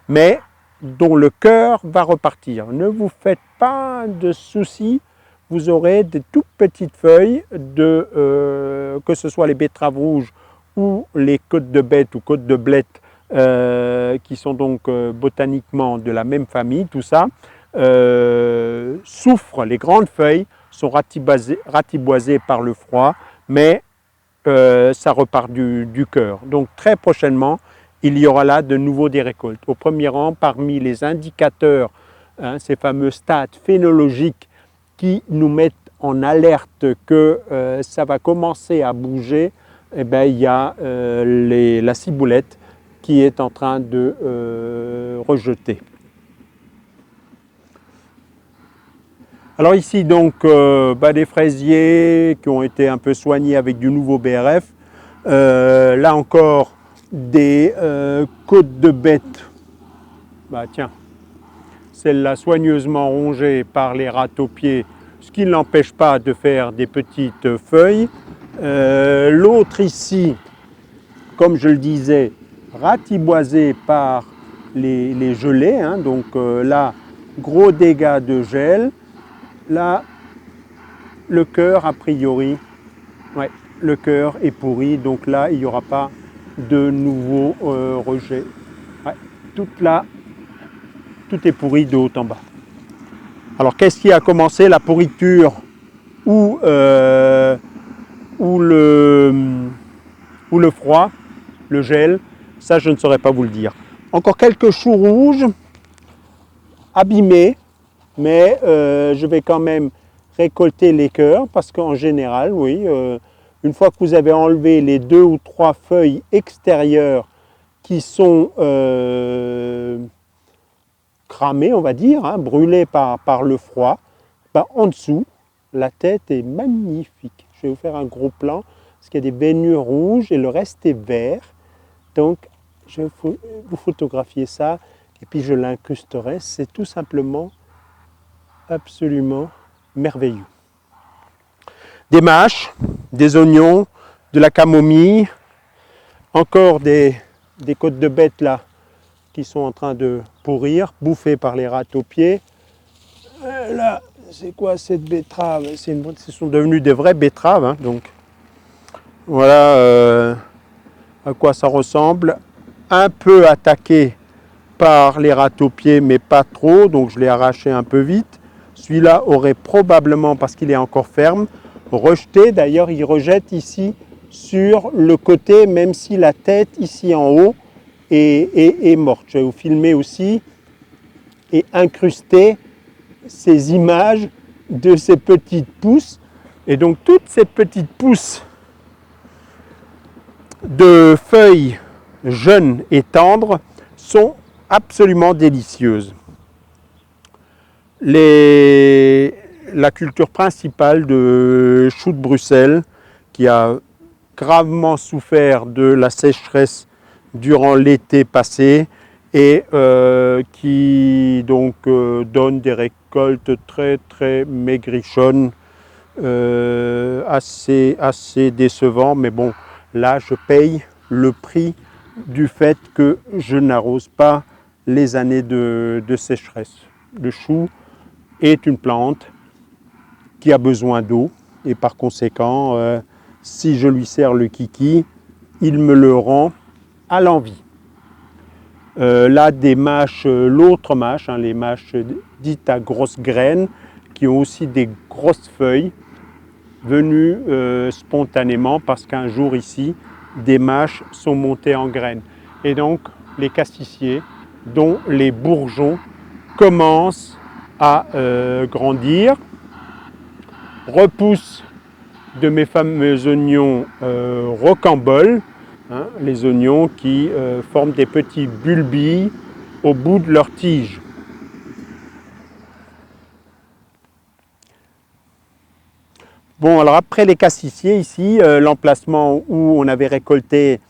[SPEAKER 1] mais dont le cœur va repartir. Ne vous faites pas de soucis. Vous aurez des toutes petites feuilles, que ce soit les betteraves rouges ou les côtes de bêtes ou côtes de blettes, qui sont donc botaniquement de la même famille, tout ça, souffrent, les grandes feuilles sont ratiboisées par le froid, mais ça repart du cœur. Donc très prochainement, il y aura là de nouveau des récoltes. Au premier rang, parmi les indicateurs, hein, ces fameux stats phénologiques qui nous mettent en alerte que ça va commencer à bouger, eh bien, il y a la ciboulette qui est en train de rejeter. Alors ici donc des fraisiers qui ont été un peu soignés avec du nouveau BRF. Là encore des côtes de bêtes. Tiens, celle-là soigneusement rongée par les rats-aux-pieds, ce qui ne l'empêche pas de faire des petites feuilles. L'autre ici, comme je le disais, ratiboisée par les gelées, hein, donc là, gros dégâts de gel. Là, le cœur, a priori, ouais, le cœur est pourri, donc là, il n'y aura pas de nouveau rejet. Ouais, tout est pourri de haut en bas. Alors, qu'est-ce qui a commencé? La pourriture ou le froid, le gel? Ça, je ne saurais pas vous le dire. Encore quelques choux rouges. abîmés, mais je vais quand même récolter les cœurs parce qu'en général, oui, une fois que vous avez enlevé les 2 ou 3 feuilles extérieures qui sont cramées, on va dire, hein, brûlées par le froid, ben, en dessous, la tête est magnifique. Je vais vous faire un gros plan parce qu'il y a des veinures rouges et le reste est vert. Donc, je vais vous photographier ça et puis je l'incrusterai. C'est tout simplement absolument merveilleux. Des mâches, des oignons, de la camomille, encore des côtes de bête là qui sont en train de pourrir, bouffées par les rats aux pieds. Là, c'est quoi cette betterave? Ce sont devenus des vraies betteraves, hein, donc voilà à quoi ça ressemble. Un peu attaqué par les rats aux pieds, mais pas trop, donc je l'ai arraché un peu vite. Celui-là aurait probablement, parce qu'il est encore ferme, rejeté. D'ailleurs, il rejette ici sur le côté, même si la tête ici en haut est morte. Je vais vous filmer aussi et incruster ces images de ces petites pousses. Et donc toutes ces petites pousses de feuilles jeunes et tendres sont absolument délicieuses. La culture principale de chou de Bruxelles, qui a gravement souffert de la sécheresse durant l'été passé et qui donc donne des récoltes très très maigrichonnes, assez décevant, mais bon, là je paye le prix du fait que je n'arrose pas les années de sécheresse. Le chou est une plante qui a besoin d'eau et par conséquent, si je lui sers le kiki, il me le rend à l'envi. Là, des mâches, l'autre mâche, hein, les mâches dites à grosses graines, qui ont aussi des grosses feuilles, venues spontanément parce qu'un jour ici, des mâches sont montées en graines. Et donc, les castissiers, dont les bourgeons, commencent à grandir, repoussent de mes fameux oignons rocambole, hein, les oignons qui forment des petits bulbilles au bout de leur tige. Bon, alors après les cassissiers ici, l'emplacement où on avait récolté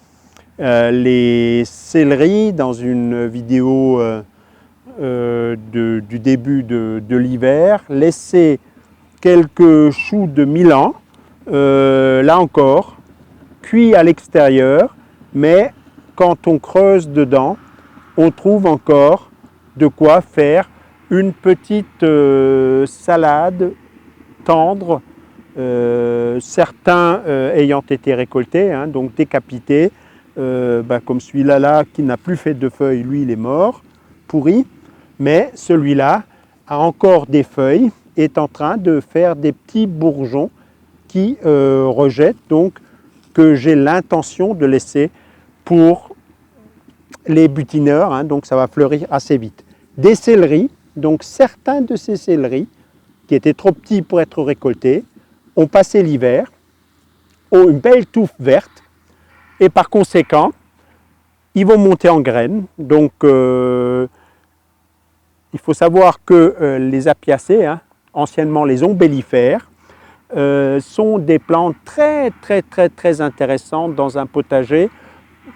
[SPEAKER 1] les céleris dans une vidéo du début de l'hiver, laisser quelques choux de Milan, là encore, cuits à l'extérieur, mais quand on creuse dedans, on trouve encore de quoi faire une petite salade tendre, certains ayant été récoltés, hein, donc décapités, comme celui-là qui n'a plus fait de feuilles, lui il est mort, pourri, mais celui-là a encore des feuilles, est en train de faire des petits bourgeons qui rejettent, donc que j'ai l'intention de laisser pour les butineurs, hein, donc ça va fleurir assez vite. Des céleris, donc certains de ces céleris qui étaient trop petits pour être récoltés, ont passé l'hiver, ont une belle touffe verte et par conséquent, ils vont monter en graines. Donc, il faut savoir que les apiacées, hein, anciennement les ombellifères, sont des plantes très intéressantes dans un potager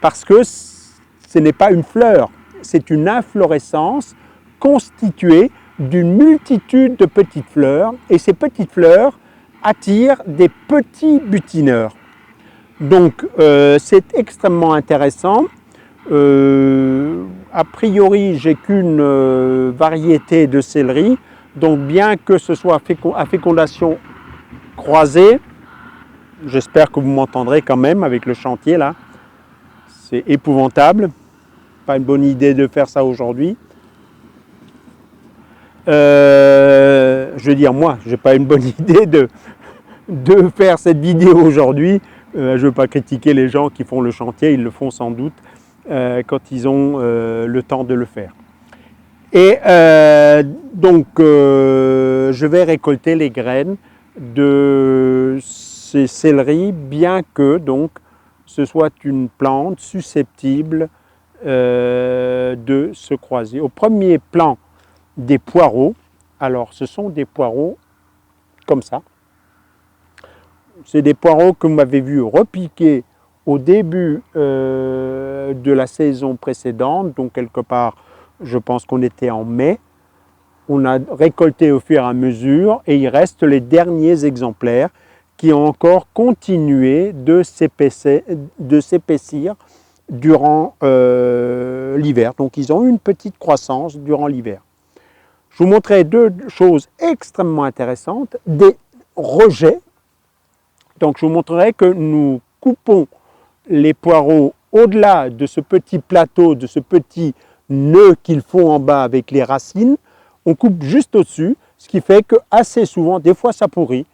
[SPEAKER 1] parce que ce n'est pas une fleur, c'est une inflorescence constituée d'une multitude de petites fleurs et ces petites fleurs attirent des petits butineurs. Donc c'est extrêmement intéressant. A priori, j'ai qu'une variété de céleri, donc bien que ce soit à fécondation croisée, j'espère que vous m'entendrez quand même avec le chantier là. C'est épouvantable, pas une bonne idée de faire ça aujourd'hui. Je veux dire, moi, je n'ai pas une bonne idée de faire cette vidéo aujourd'hui. Je ne veux pas critiquer les gens qui font le chantier, ils le font sans doute quand ils ont le temps de le faire. Et je vais récolter les graines de ces céleris, bien que donc ce soit une plante susceptible de se croiser. Au premier plan des poireaux, alors ce sont des poireaux comme ça. C'est des poireaux que vous m'avez vu repiquer au début de la saison précédente, donc quelque part, je pense qu'on était en mai. On a récolté au fur et à mesure et il reste les derniers exemplaires qui ont encore continué de s'épaissir durant l'hiver. Donc ils ont eu une petite croissance durant l'hiver. Je vous montrerai deux choses extrêmement intéressantes, des rejets. Donc je vous montrerai que nous coupons les poireaux au-delà de ce petit plateau, de ce petit nœud qu'ils font en bas avec les racines. On coupe juste au-dessus, ce qui fait que assez souvent, des fois ça pourrit,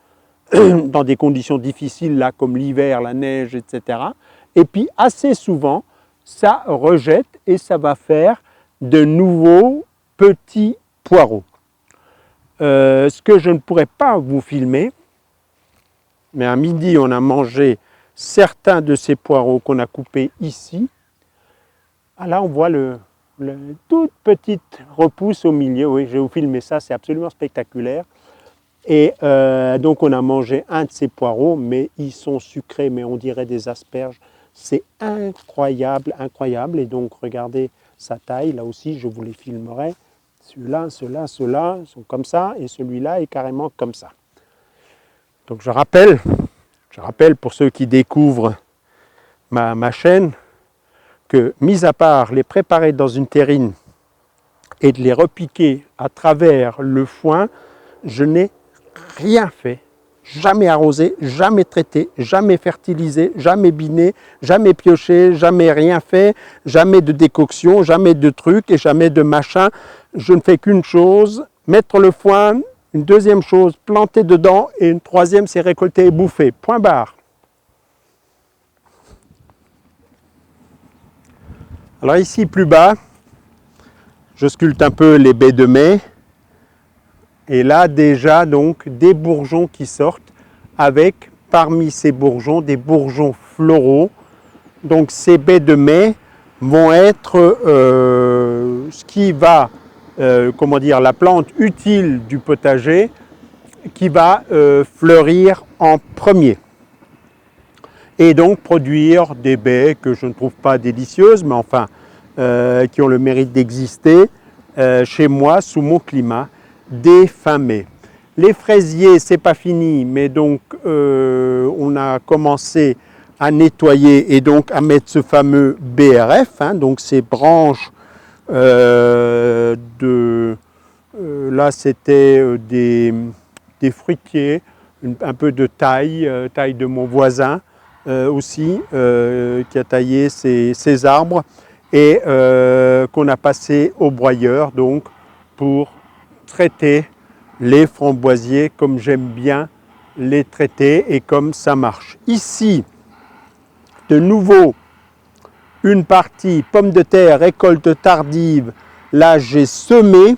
[SPEAKER 1] dans des conditions difficiles là comme l'hiver, la neige, etc. Et puis assez souvent, ça rejette et ça va faire de nouveaux petits poireaux. Ce que je ne pourrais pas vous filmer, mais à midi on a mangé certains de ces poireaux qu'on a coupés ici. Ah, là on voit le toute petite repousse au milieu. Oui, je vais vous filmer ça, c'est absolument spectaculaire. Et donc on a mangé un de ces poireaux, mais ils sont sucrés, mais on dirait des asperges. C'est incroyable, incroyable. Et donc regardez sa taille, là aussi je vous les filmerai. Celui-là, ceux-là sont comme ça, et celui-là est carrément comme ça. Donc je rappelle pour ceux qui découvrent ma chaîne, que mis à part les préparer dans une terrine et de les repiquer à travers le foin, je n'ai rien fait, jamais arrosé, jamais traité, jamais fertilisé, jamais biné, jamais pioché, jamais rien fait, jamais de décoction, jamais de trucs et jamais de machin. Je ne fais qu'une chose, mettre le foin, une deuxième chose, planter dedans, et une troisième, c'est récolter et bouffer. Point barre. Alors ici, plus bas, je sculpte un peu les baies de mai. Et là, déjà, donc, des bourgeons qui sortent avec, parmi ces bourgeons, des bourgeons floraux. Donc, ces baies de mai vont être ce qui va, comment dire, la plante utile du potager qui va fleurir en premier. Et donc, produire des baies que je ne trouve pas délicieuses, mais enfin, qui ont le mérite d'exister chez moi, sous mon climat, dès fin mai. Les fraisiers, c'est pas fini, mais donc on a commencé à nettoyer et donc à mettre ce fameux BRF, hein, donc ces branches là c'était des fruitiers, un peu de taille de mon voisin aussi, qui a taillé ces arbres et qu'on a passé au broyeur donc pour traiter les framboisiers comme j'aime bien les traiter et comme ça marche. Ici, de nouveau, une partie pommes de terre, récolte tardive. Là, j'ai semé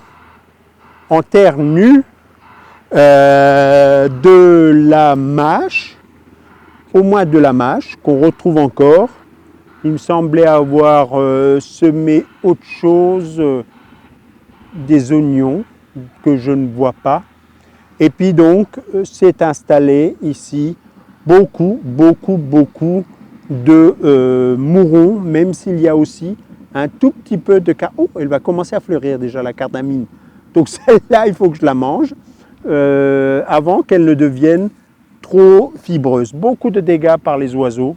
[SPEAKER 1] en terre nue de la mâche, au moins de la mâche, qu'on retrouve encore. Il me semblait avoir semé autre chose, des oignons, que je ne vois pas. Et puis donc, s'est installé ici beaucoup de mourons, même s'il y a aussi un tout petit peu de... Oh, elle va commencer à fleurir déjà, la cardamine. Donc celle-là, il faut que je la mange avant qu'elle ne devienne trop fibreuse. Beaucoup de dégâts par les oiseaux.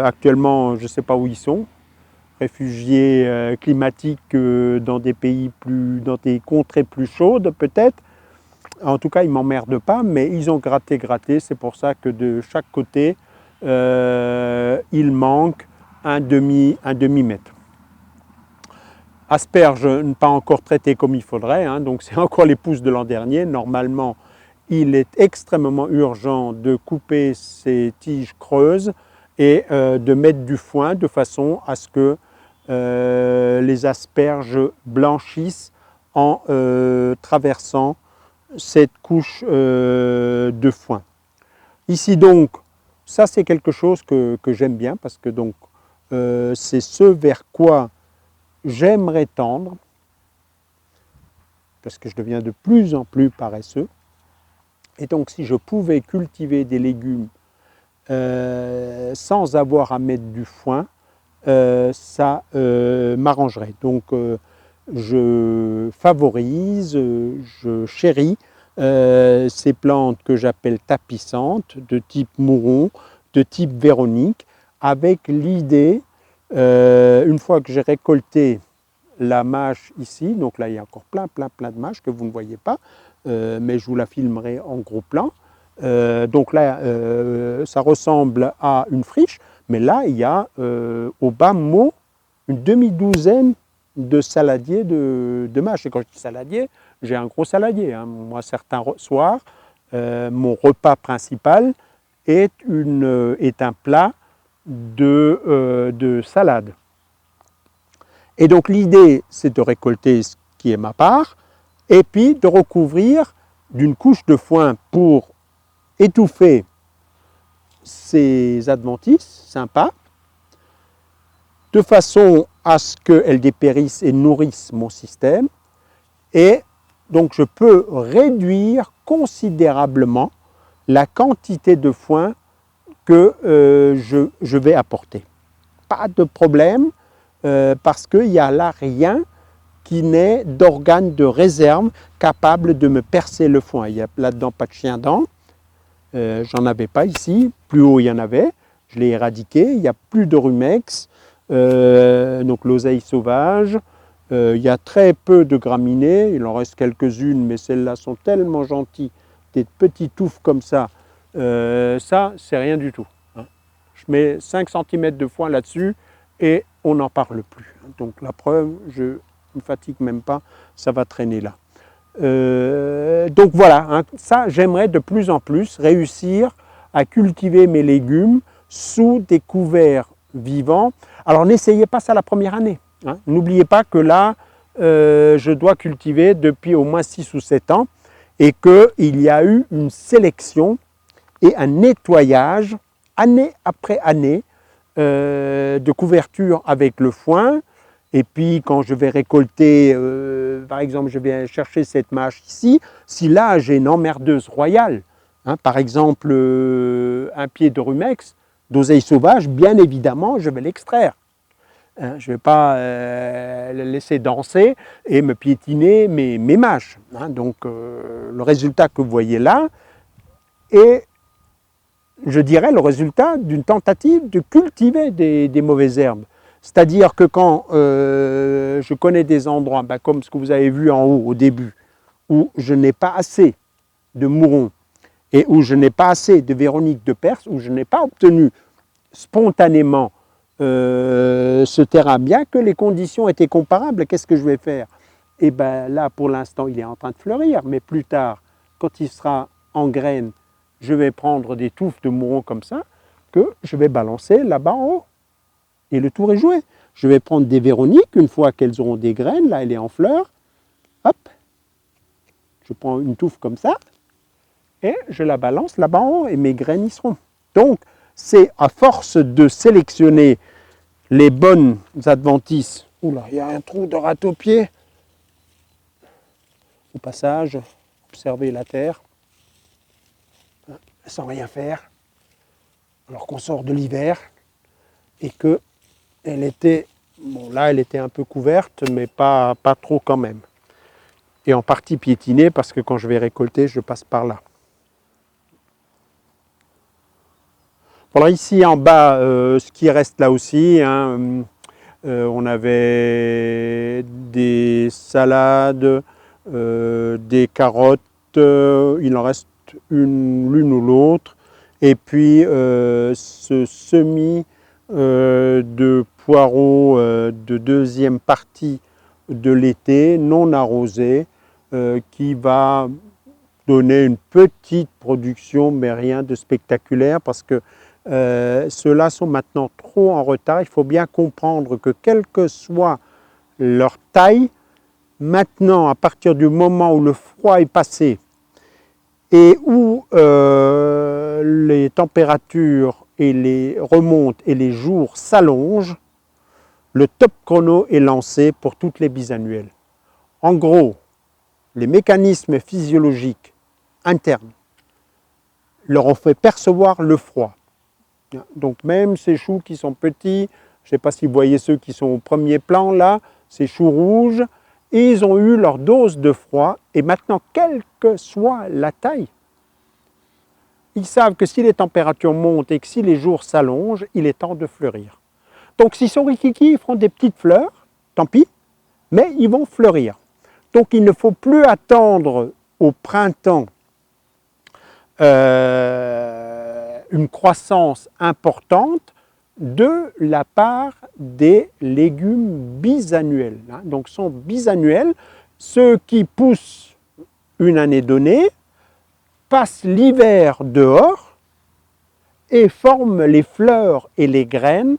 [SPEAKER 1] Actuellement, je ne sais pas où ils sont. Réfugiés climatiques dans des pays dans des contrées plus chaudes peut-être. En tout cas, ils ne m'emmerdent pas, mais ils ont gratté. C'est pour ça que de chaque côté, il manque un demi-mètre. Asperges, pas encore traitées comme il faudrait, hein, donc c'est encore les pousses de l'an dernier. Normalement, il est extrêmement urgent de couper ces tiges creuses et de mettre du foin de façon à ce que les asperges blanchissent en traversant cette couche de foin. Ici donc, ça c'est quelque chose que j'aime bien parce que donc c'est ce vers quoi j'aimerais tendre, parce que je deviens de plus en plus paresseux. Et donc si je pouvais cultiver des légumes sans avoir à mettre du foin, ça m'arrangerait. Donc je favorise, je chéris ces plantes que j'appelle tapissantes, de type mouron, de type Véronique, avec l'idée, une fois que j'ai récolté la mâche ici, donc là il y a encore plein de mâches que vous ne voyez pas, mais je vous la filmerai en gros plan. Donc là, ça ressemble à une friche, mais là il y a au bas mot une demi-douzaine de saladiers de mâches. Et quand je dis saladier, j'ai un gros saladier. Hein. Moi, certains soirs, mon repas principal est un plat de salade. Et donc l'idée, c'est de récolter ce qui est ma part, et puis de recouvrir d'une couche de foin pour étouffer ces adventices sympas, de façon à ce qu'elles dépérissent et nourrissent mon système. Et donc je peux réduire considérablement la quantité de foin que je vais apporter. Pas de problème, parce qu'il n'y a là rien qui n'est d'organe de réserve capable de me percer le foin. Il n'y a là-dedans pas de chien-dent, j'en avais pas ici, plus haut il y en avait, je l'ai éradiqué, il n'y a plus de rumex, donc l'oseille sauvage, il y a très peu de graminées, il en reste quelques-unes, mais celles-là sont tellement gentilles, des petits touffes comme ça, ça c'est rien du tout. Hein. Je mets 5 cm de foin là-dessus et on n'en parle plus. Donc la preuve, je ne me fatigue même pas, ça va traîner là. Donc voilà, hein, ça j'aimerais de plus en plus réussir à cultiver mes légumes sous des couverts vivants. Alors n'essayez pas ça la première année. Hein. N'oubliez pas que là, je dois cultiver depuis au moins 6 ou 7 ans et qu'il y a eu une sélection et un nettoyage année après année de couverture avec le foin. Et puis quand je vais récolter, par exemple je vais chercher cette mâche ici, si là j'ai une emmerdeuse royale, hein, par exemple un pied de rumex, d'oseille sauvage, bien évidemment je vais l'extraire. Hein, je ne vais pas le laisser danser et me piétiner mes mâches. Hein, donc le résultat que vous voyez là est, je dirais, le résultat d'une tentative de cultiver des mauvaises herbes. C'est-à-dire que quand je connais des endroits, comme ce que vous avez vu en haut au début, où je n'ai pas assez de mourons et où je n'ai pas assez de Véronique de Perse, où je n'ai pas obtenu spontanément ce terrain, bien que les conditions étaient comparables, qu'est-ce que je vais faire? Et bien là, pour l'instant, il est en train de fleurir, mais plus tard, quand il sera en graines, je vais prendre des touffes de mourons comme ça, que je vais balancer là-bas en haut. Et le tour est joué. Je vais prendre des Véroniques, une fois qu'elles auront des graines, là elle est en fleur, hop, je prends une touffe comme ça, et je la balance là-bas en haut, et mes graines y seront. Donc, c'est à force de sélectionner les bonnes adventices. Oula, il y a un trou de râteau-pied. Au passage, observez la terre, sans rien faire, alors qu'on sort de l'hiver, et que elle était, bon là elle était un peu couverte, mais pas trop quand même. Et en partie piétinée, parce que quand je vais récolter, je passe par là. Voilà, ici en bas, ce qui reste là aussi, hein, on avait des salades, des carottes, il en reste l'une ou l'autre, et puis ce semis de poireaux de deuxième partie de l'été, non arrosé, qui va donner une petite production, mais rien de spectaculaire, parce que Ceux-là sont maintenant trop en retard. Il faut bien comprendre que quelle que soit leur taille, maintenant, à partir du moment où le froid est passé et où les températures remontent et les jours s'allongent, le top chrono est lancé pour toutes les bisannuelles. En gros, les mécanismes physiologiques internes leur ont fait percevoir le froid. Donc même ces choux qui sont petits, je ne sais pas si vous voyez ceux qui sont au premier plan là, ces choux rouges, ils ont eu leur dose de froid et maintenant, quelle que soit la taille, ils savent que si les températures montent et que si les jours s'allongent, il est temps de fleurir. Donc s'ils sont rikiki, ils feront des petites fleurs, tant pis, mais ils vont fleurir. Donc il ne faut plus attendre au printemps une croissance importante de la part des légumes bisannuels. Donc sont bisannuels, ceux qui poussent une année donnée, passent l'hiver dehors et forment les fleurs et les graines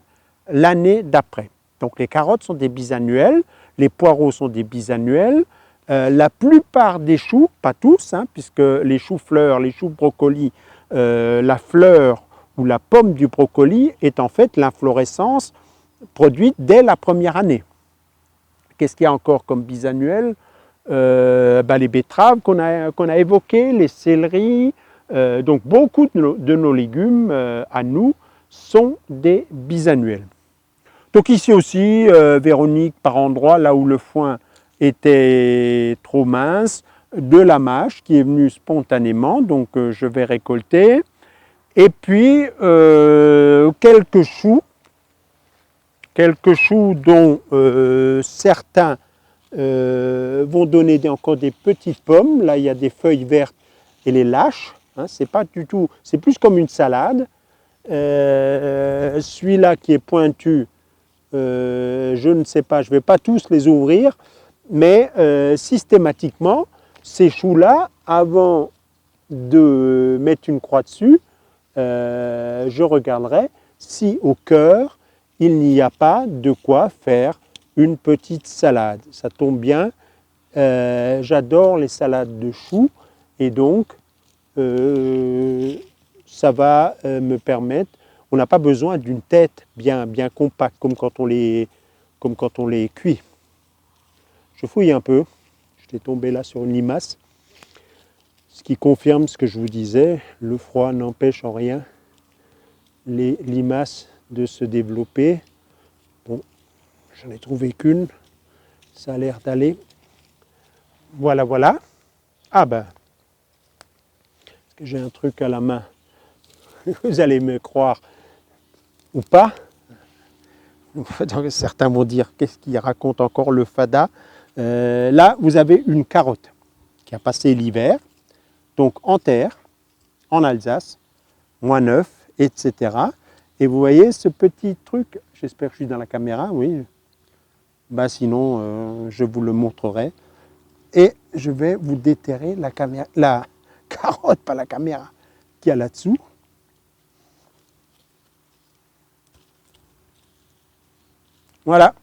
[SPEAKER 1] l'année d'après. Donc les carottes sont des bisannuels, les poireaux sont des bisannuels, la plupart des choux, pas tous, puisque les choux-fleurs, les choux brocolis, la fleur ou la pomme du brocoli est en fait l'inflorescence produite dès la première année. Qu'est-ce qu'il y a encore comme bisannuel? Les betteraves qu'on a évoquées, les céleris, donc beaucoup de nos légumes à nous sont des bisannuels. Donc ici aussi, Véronique, par endroits, là où le foin était trop mince, de la mâche qui est venue spontanément, donc je vais récolter. Et puis quelques choux dont certains vont donner encore des petites pommes. Là, il y a des feuilles vertes et les lâches. C'est pas du tout, c'est plus comme une salade. Celui-là qui est pointu, je ne sais pas, je ne vais pas tous les ouvrir, mais systématiquement, ces choux-là, avant de mettre une croix dessus, je regarderai si au cœur, il n'y a pas de quoi faire une petite salade. Ça tombe bien, j'adore les salades de choux et donc ça va me permettre, on n'a pas besoin d'une tête bien compacte comme quand on les cuit. Je fouille un peu, j'étais tombé là sur une limace, ce qui confirme ce que je vous disais, le froid n'empêche en rien les limaces de se développer. Bon, j'en ai trouvé qu'une, ça a l'air d'aller. Voilà, voilà. Ah ben, est-ce que j'ai un truc à la main? Vous allez me croire ou pas. Certains vont dire, qu'est-ce qu'il raconte encore le fada? Là, vous avez une carotte qui a passé l'hiver, donc en terre, en Alsace, -9, etc. Et vous voyez ce petit truc, j'espère que je suis dans la caméra, oui. Sinon, je vous le montrerai. Et je vais vous déterrer la carotte, pas la caméra, qu'il y a là-dessous. Voilà.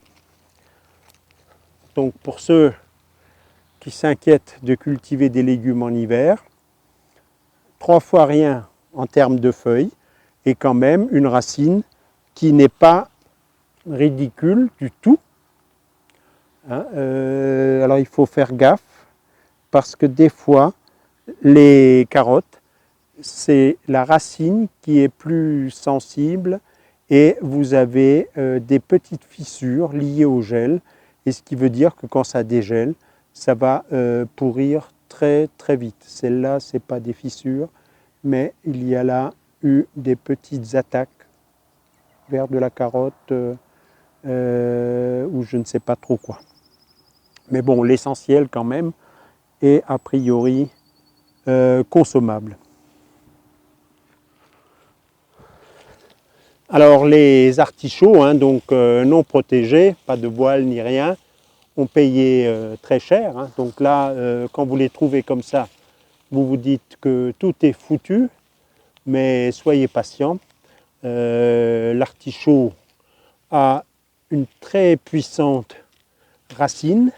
[SPEAKER 1] Donc pour ceux qui s'inquiètent de cultiver des légumes en hiver, 3 fois rien en termes de feuilles et quand même une racine qui n'est pas ridicule du tout. Alors il faut faire gaffe parce que des fois les carottes, c'est la racine qui est plus sensible et vous avez des petites fissures liées au gel, et ce qui veut dire que quand ça dégèle, ça va pourrir très très vite. Celle-là, ce n'est pas des fissures, mais il y a là eu des petites attaques vers de la carotte ou je ne sais pas trop quoi. Mais bon, l'essentiel quand même est a priori consommable. Alors les artichauts, donc non protégés, pas de voile ni rien, ont payé très cher. Donc là, quand vous les trouvez comme ça, vous vous dites que tout est foutu, mais soyez patient. l'artichaut a une très puissante racine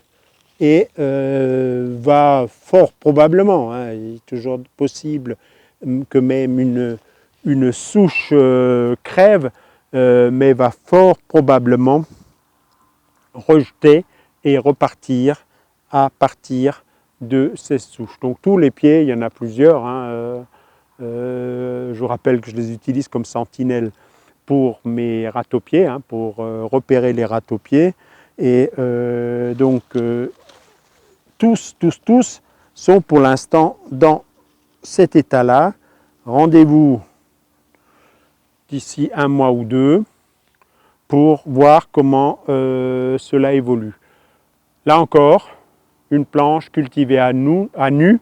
[SPEAKER 1] et va fort probablement, hein, il est toujours possible que même une souche crève, mais va fort probablement rejeter et repartir à partir de ces souches. Donc tous les pieds, il y en a plusieurs, hein, je vous rappelle que je les utilise comme sentinelle pour mes râteaux-pieds, hein, pour repérer les râteaux-pieds. Et donc tous sont pour l'instant dans cet état-là. Rendez-vous d'ici 1 mois ou 2 pour voir comment cela évolue. Là encore, une planche cultivée à nu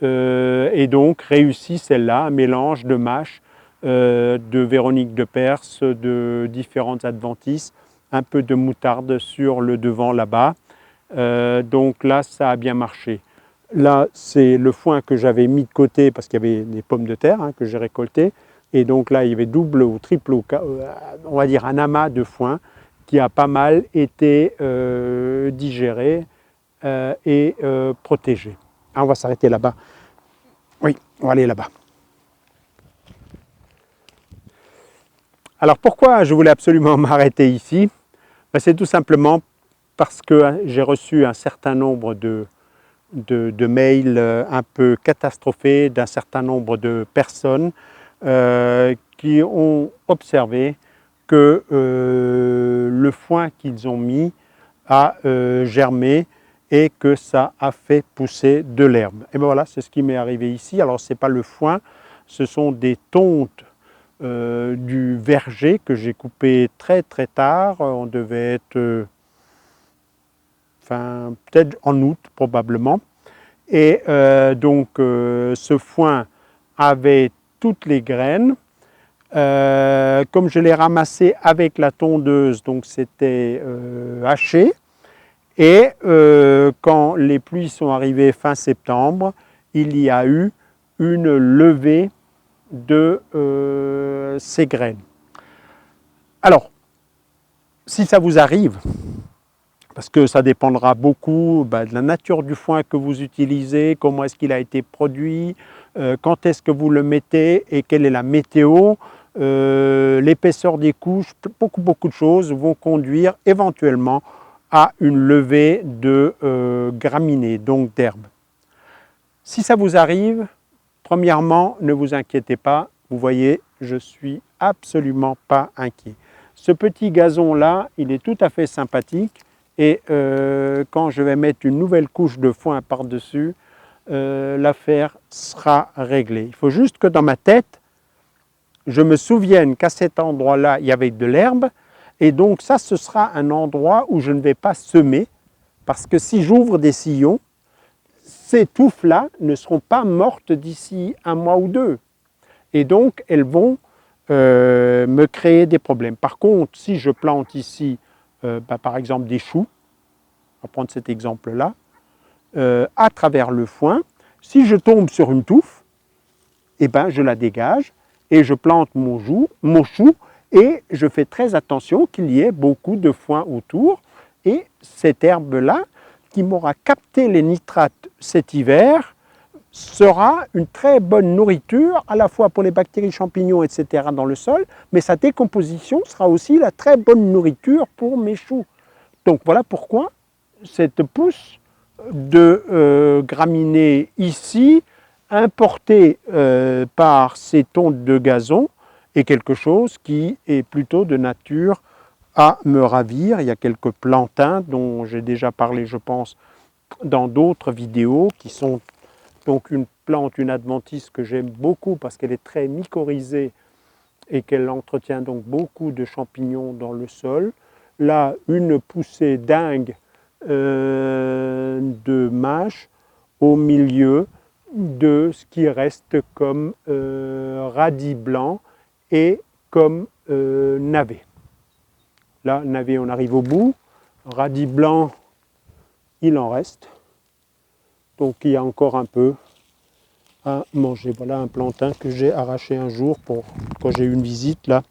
[SPEAKER 1] et donc réussit celle-là, un mélange de mâches, de Véronique de Perse, de différentes adventices, un peu de moutarde sur le devant là-bas. Donc là, ça a bien marché. Là, c'est le foin que j'avais mis de côté parce qu'il y avait des pommes de terre, hein, que j'ai récoltées. Et donc là, il y avait double ou triple, on va dire un amas de foin qui a pas mal été digéré et protégé. Ah, on va s'arrêter là-bas. Oui, on va aller là-bas. Alors pourquoi je voulais absolument m'arrêter ici? Ben, c'est tout simplement parce que j'ai reçu un certain nombre de mails un peu catastrophés d'un certain nombre de personnes qui ont observé que le foin qu'ils ont mis a germé et que ça a fait pousser de l'herbe. Et bien voilà, c'est ce qui m'est arrivé ici. Alors ce n'est pas le foin, ce sont des tontes du verger que j'ai coupé très très tard. On devait être peut-être en août probablement. Et donc ce foin avait toutes les graines. Comme je l'ai ramassé avec la tondeuse, donc c'était haché. Et quand les pluies sont arrivées fin septembre, il y a eu une levée de ces graines. Alors, si ça vous arrive, parce que ça dépendra beaucoup de la nature du foin que vous utilisez, comment est-ce qu'il a été produit, quand est-ce que vous le mettez et quelle est la météo, l'épaisseur des couches, beaucoup de choses vont conduire éventuellement à une levée de graminées, donc d'herbes. Si ça vous arrive, premièrement, ne vous inquiétez pas, vous voyez, je ne suis absolument pas inquiet. Ce petit gazon-là, il est tout à fait sympathique et quand je vais mettre une nouvelle couche de foin par-dessus, l'affaire sera réglée. Il faut juste que dans ma tête, je me souvienne qu'à cet endroit-là, il y avait de l'herbe et donc ça, ce sera un endroit où je ne vais pas semer parce que si j'ouvre des sillons, ces touffes-là ne seront pas mortes d'ici 1 mois ou 2. Et donc, elles vont me créer des problèmes. Par contre, si je plante ici, par exemple, des choux, on va prendre cet exemple-là, à travers le foin, si je tombe sur une touffe, eh ben, je la dégage et je plante mon chou et je fais très attention qu'il y ait beaucoup de foin autour. Et cette herbe-là, qui m'aura capté les nitrates cet hiver, sera une très bonne nourriture à la fois pour les bactéries, champignons, etc. dans le sol, mais sa décomposition sera aussi la très bonne nourriture pour mes choux. Donc voilà pourquoi cette pousse de graminées ici, importée par ces tontes de gazon, est quelque chose qui est plutôt de nature à me ravir. Il y a quelques plantains dont j'ai déjà parlé, je pense, dans d'autres vidéos, qui sont donc une plante, une adventice que j'aime beaucoup parce qu'elle est très mycorhizée et qu'elle entretient donc beaucoup de champignons dans le sol. Là, une poussée dingue de mâches au milieu de ce qui reste comme radis blanc et comme navet. Là, navet, on arrive au bout. Radis blanc, il en reste. Donc il y a encore un peu. à manger. Voilà un plantain que j'ai arraché un jour quand j'ai eu une visite là,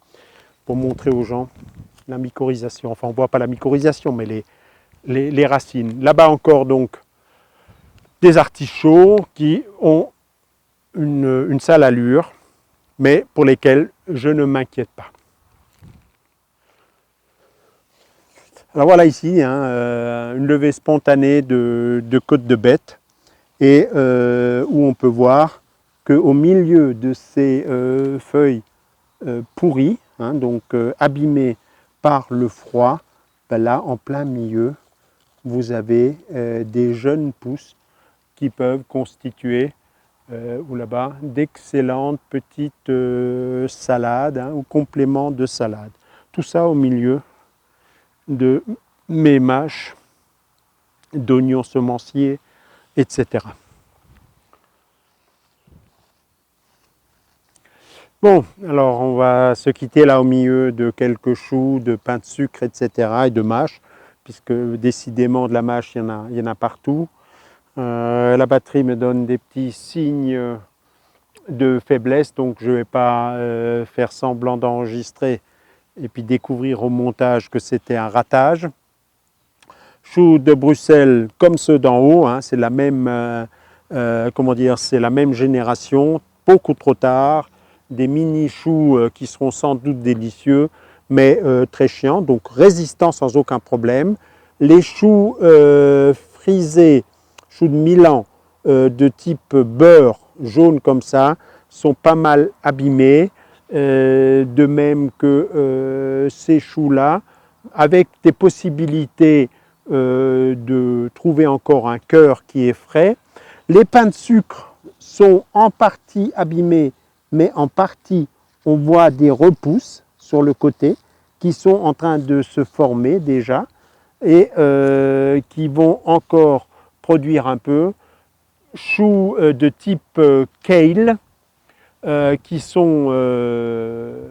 [SPEAKER 1] pour montrer aux gens la mycorhisation. Enfin, on ne voit pas la mycorhisation, mais les racines. Là-bas encore, donc, des artichauts qui ont une sale allure, mais pour lesquels je ne m'inquiète pas. Alors voilà ici, une levée spontanée de côte de bête, et où on peut voir qu'au milieu de ces feuilles pourries, donc abîmées par le froid, ben là, en plein milieu, vous avez des jeunes pousses qui peuvent constituer, ou là-bas, d'excellentes petites salades ou compléments de salade. Tout ça au milieu de mes mâches d'oignons semenciers, etc. Bon, alors on va se quitter là au milieu de quelques choux, de pain de sucre, etc. et de mâches, puisque décidément de la mâche, il y en a partout. La batterie me donne des petits signes de faiblesse, donc je ne vais pas faire semblant d'enregistrer et puis découvrir au montage que c'était un ratage. Choux de Bruxelles comme ceux d'en haut, c'est la même, c'est la même génération, beaucoup trop tard, des mini choux qui seront sans doute délicieux, mais très chiants, donc résistants sans aucun problème. Les choux frisés, choux de Milan de type beurre jaune comme ça, sont pas mal abîmés, de même que ces choux-là, avec des possibilités de trouver encore un cœur qui est frais. Les pains de sucre sont en partie abîmés, mais en partie on voit des repousses sur le côté qui sont en train de se former déjà et qui vont encore produire un peu. Choux de type kale qui sont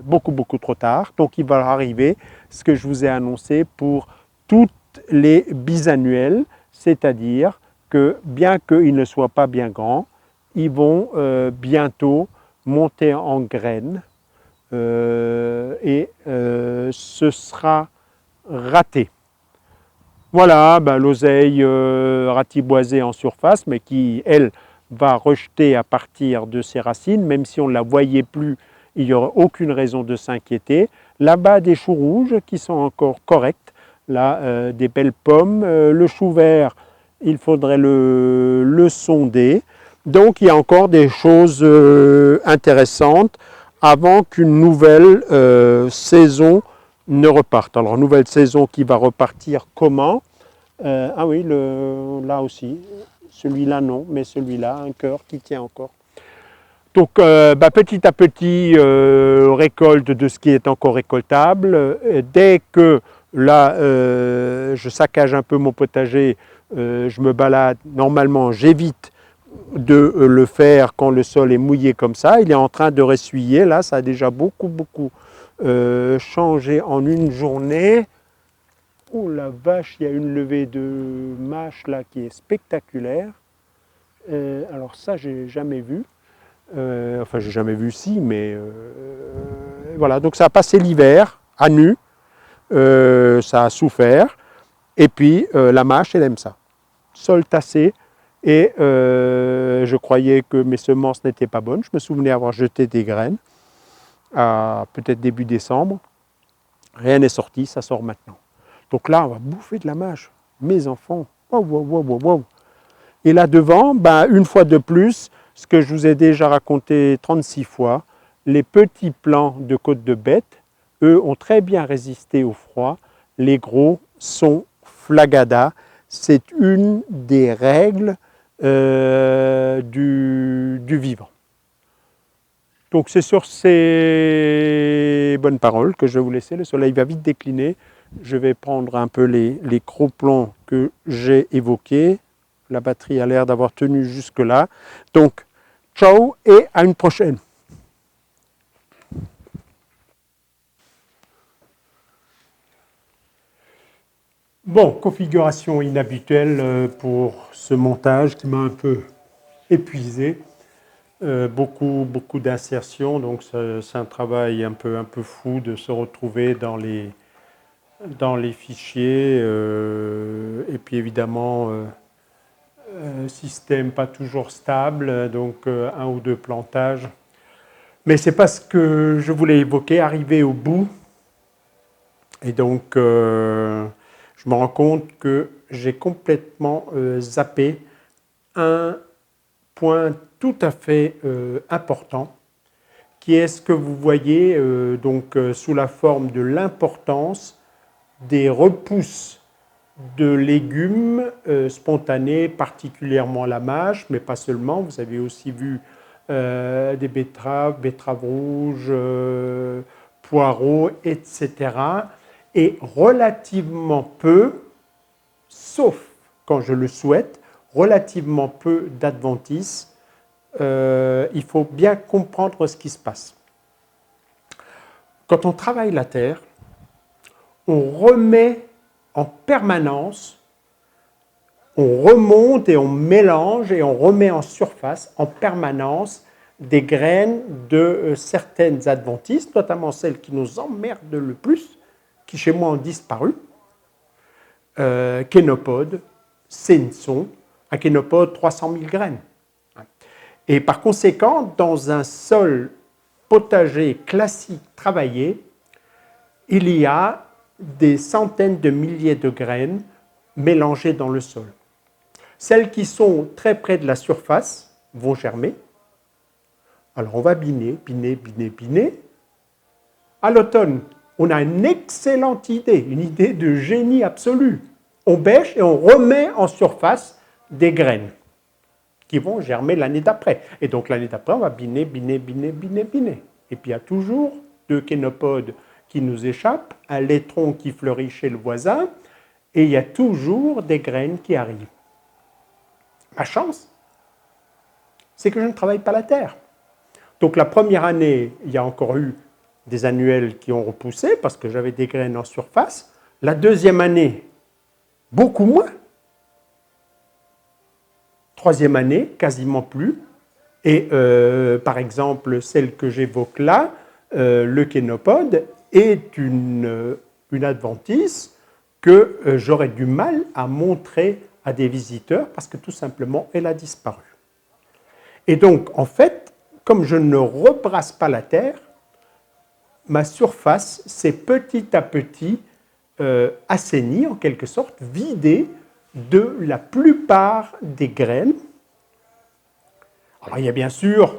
[SPEAKER 1] beaucoup trop tard. Donc il va arriver ce que je vous ai annoncé pour toutes les bisannuels, c'est-à-dire que bien qu'ils ne soient pas bien grands, ils vont bientôt monter en graines et ce sera raté. Voilà, l'oseille ratiboisée en surface, mais qui, elle, va rejeter à partir de ses racines, même si on ne la voyait plus, il n'y aurait aucune raison de s'inquiéter. Là-bas, des choux rouges qui sont encore corrects, là, des belles pommes. Le chou vert, il faudrait le sonder. Donc, il y a encore des choses intéressantes avant qu'une nouvelle saison ne reparte. Alors, nouvelle saison qui va repartir comment? Ah oui, là aussi. Celui-là, non, mais celui-là, un cœur qui tient encore. Donc, petit à petit, récolte de ce qui est encore récoltable. Dès que là, je saccage un peu mon potager, je me balade. Normalement, j'évite de le faire quand le sol est mouillé comme ça. Il est en train de ressuyer. Là, ça a déjà beaucoup changé en une journée. Oh la vache, il y a une levée de mâches là qui est spectaculaire. Alors ça, j'ai jamais vu. Enfin, j'ai jamais vu si, mais voilà. Donc ça a passé l'hiver à nu. Ça a souffert. Et puis la mâche, elle aime ça. Sol tassé. Et je croyais que mes semences n'étaient pas bonnes. Je me souvenais avoir jeté des graines à peut-être début décembre. Rien n'est sorti, ça sort maintenant. Donc là, on va bouffer de la mâche. Mes enfants, wow. Et là devant, une fois de plus, ce que je vous ai déjà raconté 36 fois, les petits plants de côte de bête, eux, ont très bien résisté au froid. Les gros sont flagada. C'est une des règles du vivant. Donc c'est sur ces bonnes paroles que je vais vous laisser. Le soleil va vite décliner. Je vais prendre un peu les cropons que j'ai évoqués. La batterie a l'air d'avoir tenu jusque-là. Donc, ciao et à une prochaine. Bon, configuration inhabituelle pour ce montage qui m'a un peu épuisé. beaucoup d'insertions, donc c'est un travail un peu fou de se retrouver dans les fichiers, et puis évidemment, système pas toujours stable, donc un ou deux plantages. Mais c'est pas ce que je voulais évoquer, arriver au bout. Et donc, je me rends compte que j'ai complètement zappé un point tout à fait important, qui est ce que vous voyez sous la forme de l'importance des repousses de légumes spontanés, particulièrement la mâche, mais pas seulement. Vous avez aussi vu des betteraves rouges, poireaux, etc. Et relativement peu, sauf quand je le souhaite, relativement peu d'adventices. Il faut bien comprendre ce qui se passe. Quand on travaille la terre, on remet en permanence, on remonte et on mélange et on remet en surface en permanence des graines de certaines adventices, notamment celles qui nous emmerdent le plus, qui chez moi ont disparu, kénopodes, sénesson, un kénopode 300 000 graines. Et par conséquent, dans un sol potager classique travaillé, il y a des centaines de milliers de graines mélangées dans le sol. Celles qui sont très près de la surface vont germer. Alors on va biner. À l'automne, on a une excellente idée, une idée de génie absolu. On bêche et on remet en surface des graines qui vont germer l'année d'après. Et donc l'année d'après, on va biner. Et puis il y a toujours deux kénopodes qui nous échappent, un laitron qui fleurit chez le voisin, et il y a toujours des graines qui arrivent. Ma chance, c'est que je ne travaille pas la terre. Donc la première année, il y a encore eu des annuels qui ont repoussé parce que j'avais des graines en surface. La deuxième année, beaucoup moins. Troisième année, quasiment plus. Et par exemple, celle que j'évoque là, le kénopode, est une adventice que j'aurais du mal à montrer à des visiteurs parce que tout simplement, elle a disparu. Et donc, en fait, comme je ne rebrasse pas la terre, ma surface s'est petit à petit assainie, en quelque sorte, vidée de la plupart des graines. Alors, il y a bien sûr,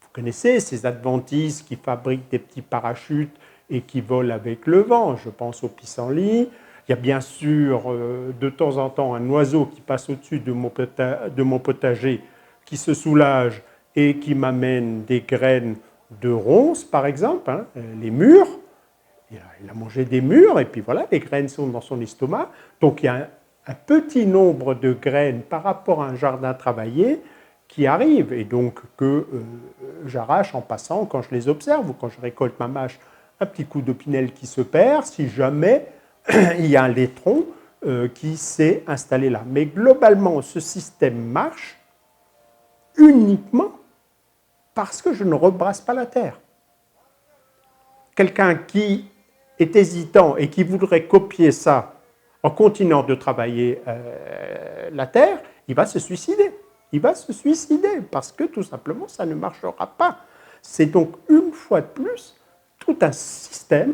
[SPEAKER 1] vous connaissez ces adventices qui fabriquent des petits parachutes et qui volent avec le vent. Je pense au pissenlit. Il y a bien sûr, de temps en temps, un oiseau qui passe au-dessus de mon potager, qui se soulage et qui m'amène des graines de ronces, par exemple, hein, les mûres. Il a mangé des mûres et puis voilà, les graines sont dans son estomac. Donc il y a un petit nombre de graines par rapport à un jardin travaillé qui arrivent et donc que j'arrache en passant quand je les observe ou quand je récolte ma mâche, un petit coup d'opinel qui se perd si jamais il y a un laitron qui s'est installé là. Mais globalement, ce système marche uniquement parce que je ne rebrasse pas la terre. Quelqu'un qui est hésitant et qui voudrait copier ça en continuant de travailler la terre, il va se suicider. Il va se suicider parce que tout simplement, ça ne marchera pas. C'est donc une fois de plus tout un système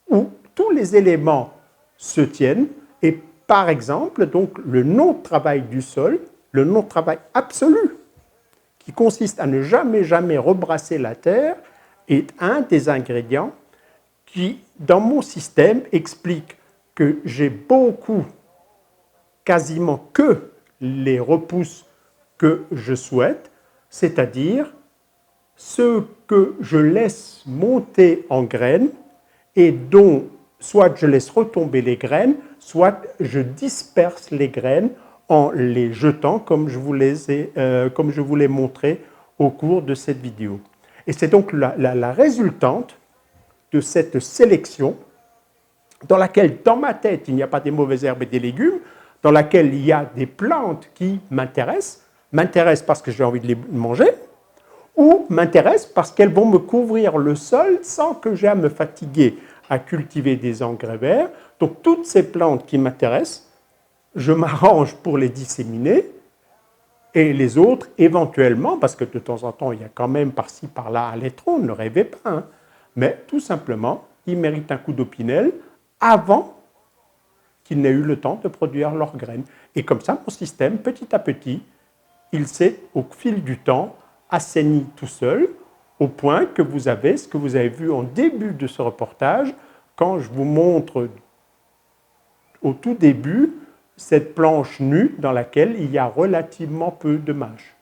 [SPEAKER 1] où tous les éléments se tiennent et par exemple, donc, le non-travail du sol, le non-travail absolu, qui consiste à ne jamais rebrasser la terre, est un des ingrédients qui, dans mon système, explique que j'ai quasiment que les repousses que je souhaite, c'est-à-dire ceux que je laisse monter en graines et dont soit je laisse retomber les graines, soit je disperse les graines en les jetant comme je vous l'ai montré au cours de cette vidéo. Et c'est donc la résultante de cette sélection dans laquelle, dans ma tête, il n'y a pas des mauvaises herbes et des légumes, dans laquelle il y a des plantes qui m'intéressent, m'intéressent parce que j'ai envie de les manger, ou m'intéressent parce qu'elles vont me couvrir le sol sans que j'ai à me fatiguer à cultiver des engrais verts. Donc toutes ces plantes qui m'intéressent, je m'arrange pour les disséminer, et les autres, éventuellement, parce que de temps en temps, il y a quand même par-ci, par-là un laitron, ne rêvez pas, hein, mais tout simplement, ils méritent un coup d'opinel avant qu'ils n'aient eu le temps de produire leurs graines. Et comme ça, mon système, petit à petit, il s'est, au fil du temps, assaini tout seul, au point que vous avez ce que vous avez vu en début de ce reportage, quand je vous montre au tout début cette planche nue dans laquelle il y a relativement peu de mâches.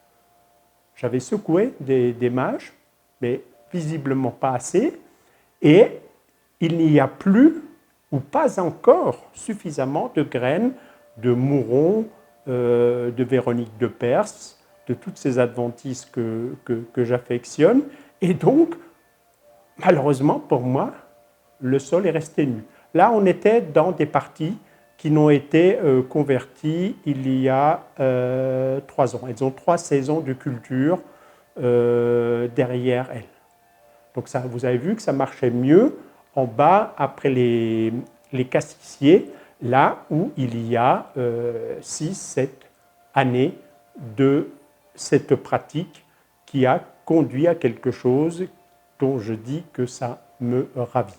[SPEAKER 1] J'avais secoué des mâches, mais visiblement pas assez, et il n'y a plus ou pas encore suffisamment de graines de mouron, de Véronique de Perse, de toutes ces adventices que j'affectionne. Et donc, malheureusement pour moi, le sol est resté nu. Là, on était dans des parties qui n'ont été converties il y a 3 ans. Elles ont 3 saisons de culture derrière elles. Donc ça, vous avez vu que ça marchait mieux en bas, après les cassissiers, là où il y a 6-7 années de cette pratique qui a conduit à quelque chose dont je dis que ça me ravit.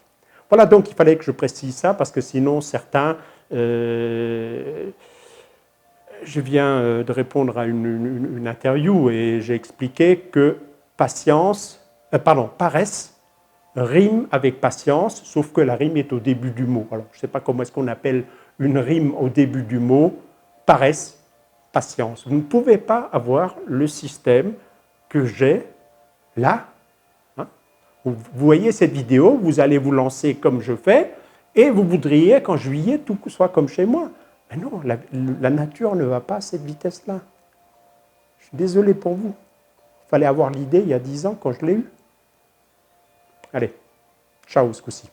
[SPEAKER 1] Voilà, donc il fallait que je précise ça, parce que sinon certains... je viens de répondre à une interview et j'ai expliqué que paresse rime avec patience, sauf que la rime est au début du mot. Alors, je ne sais pas comment est-ce qu'on appelle une rime au début du mot, paresse, patience. Vous ne pouvez pas avoir le système que j'ai là. Hein. Vous voyez cette vidéo, vous allez vous lancer comme je fais, et vous voudriez qu'en juillet, tout soit comme chez moi. Mais non, la nature ne va pas à cette vitesse-là. Je suis désolé pour vous. Il fallait avoir l'idée il y a 10 ans quand je l'ai eue. Allez, ciao ce coup-ci.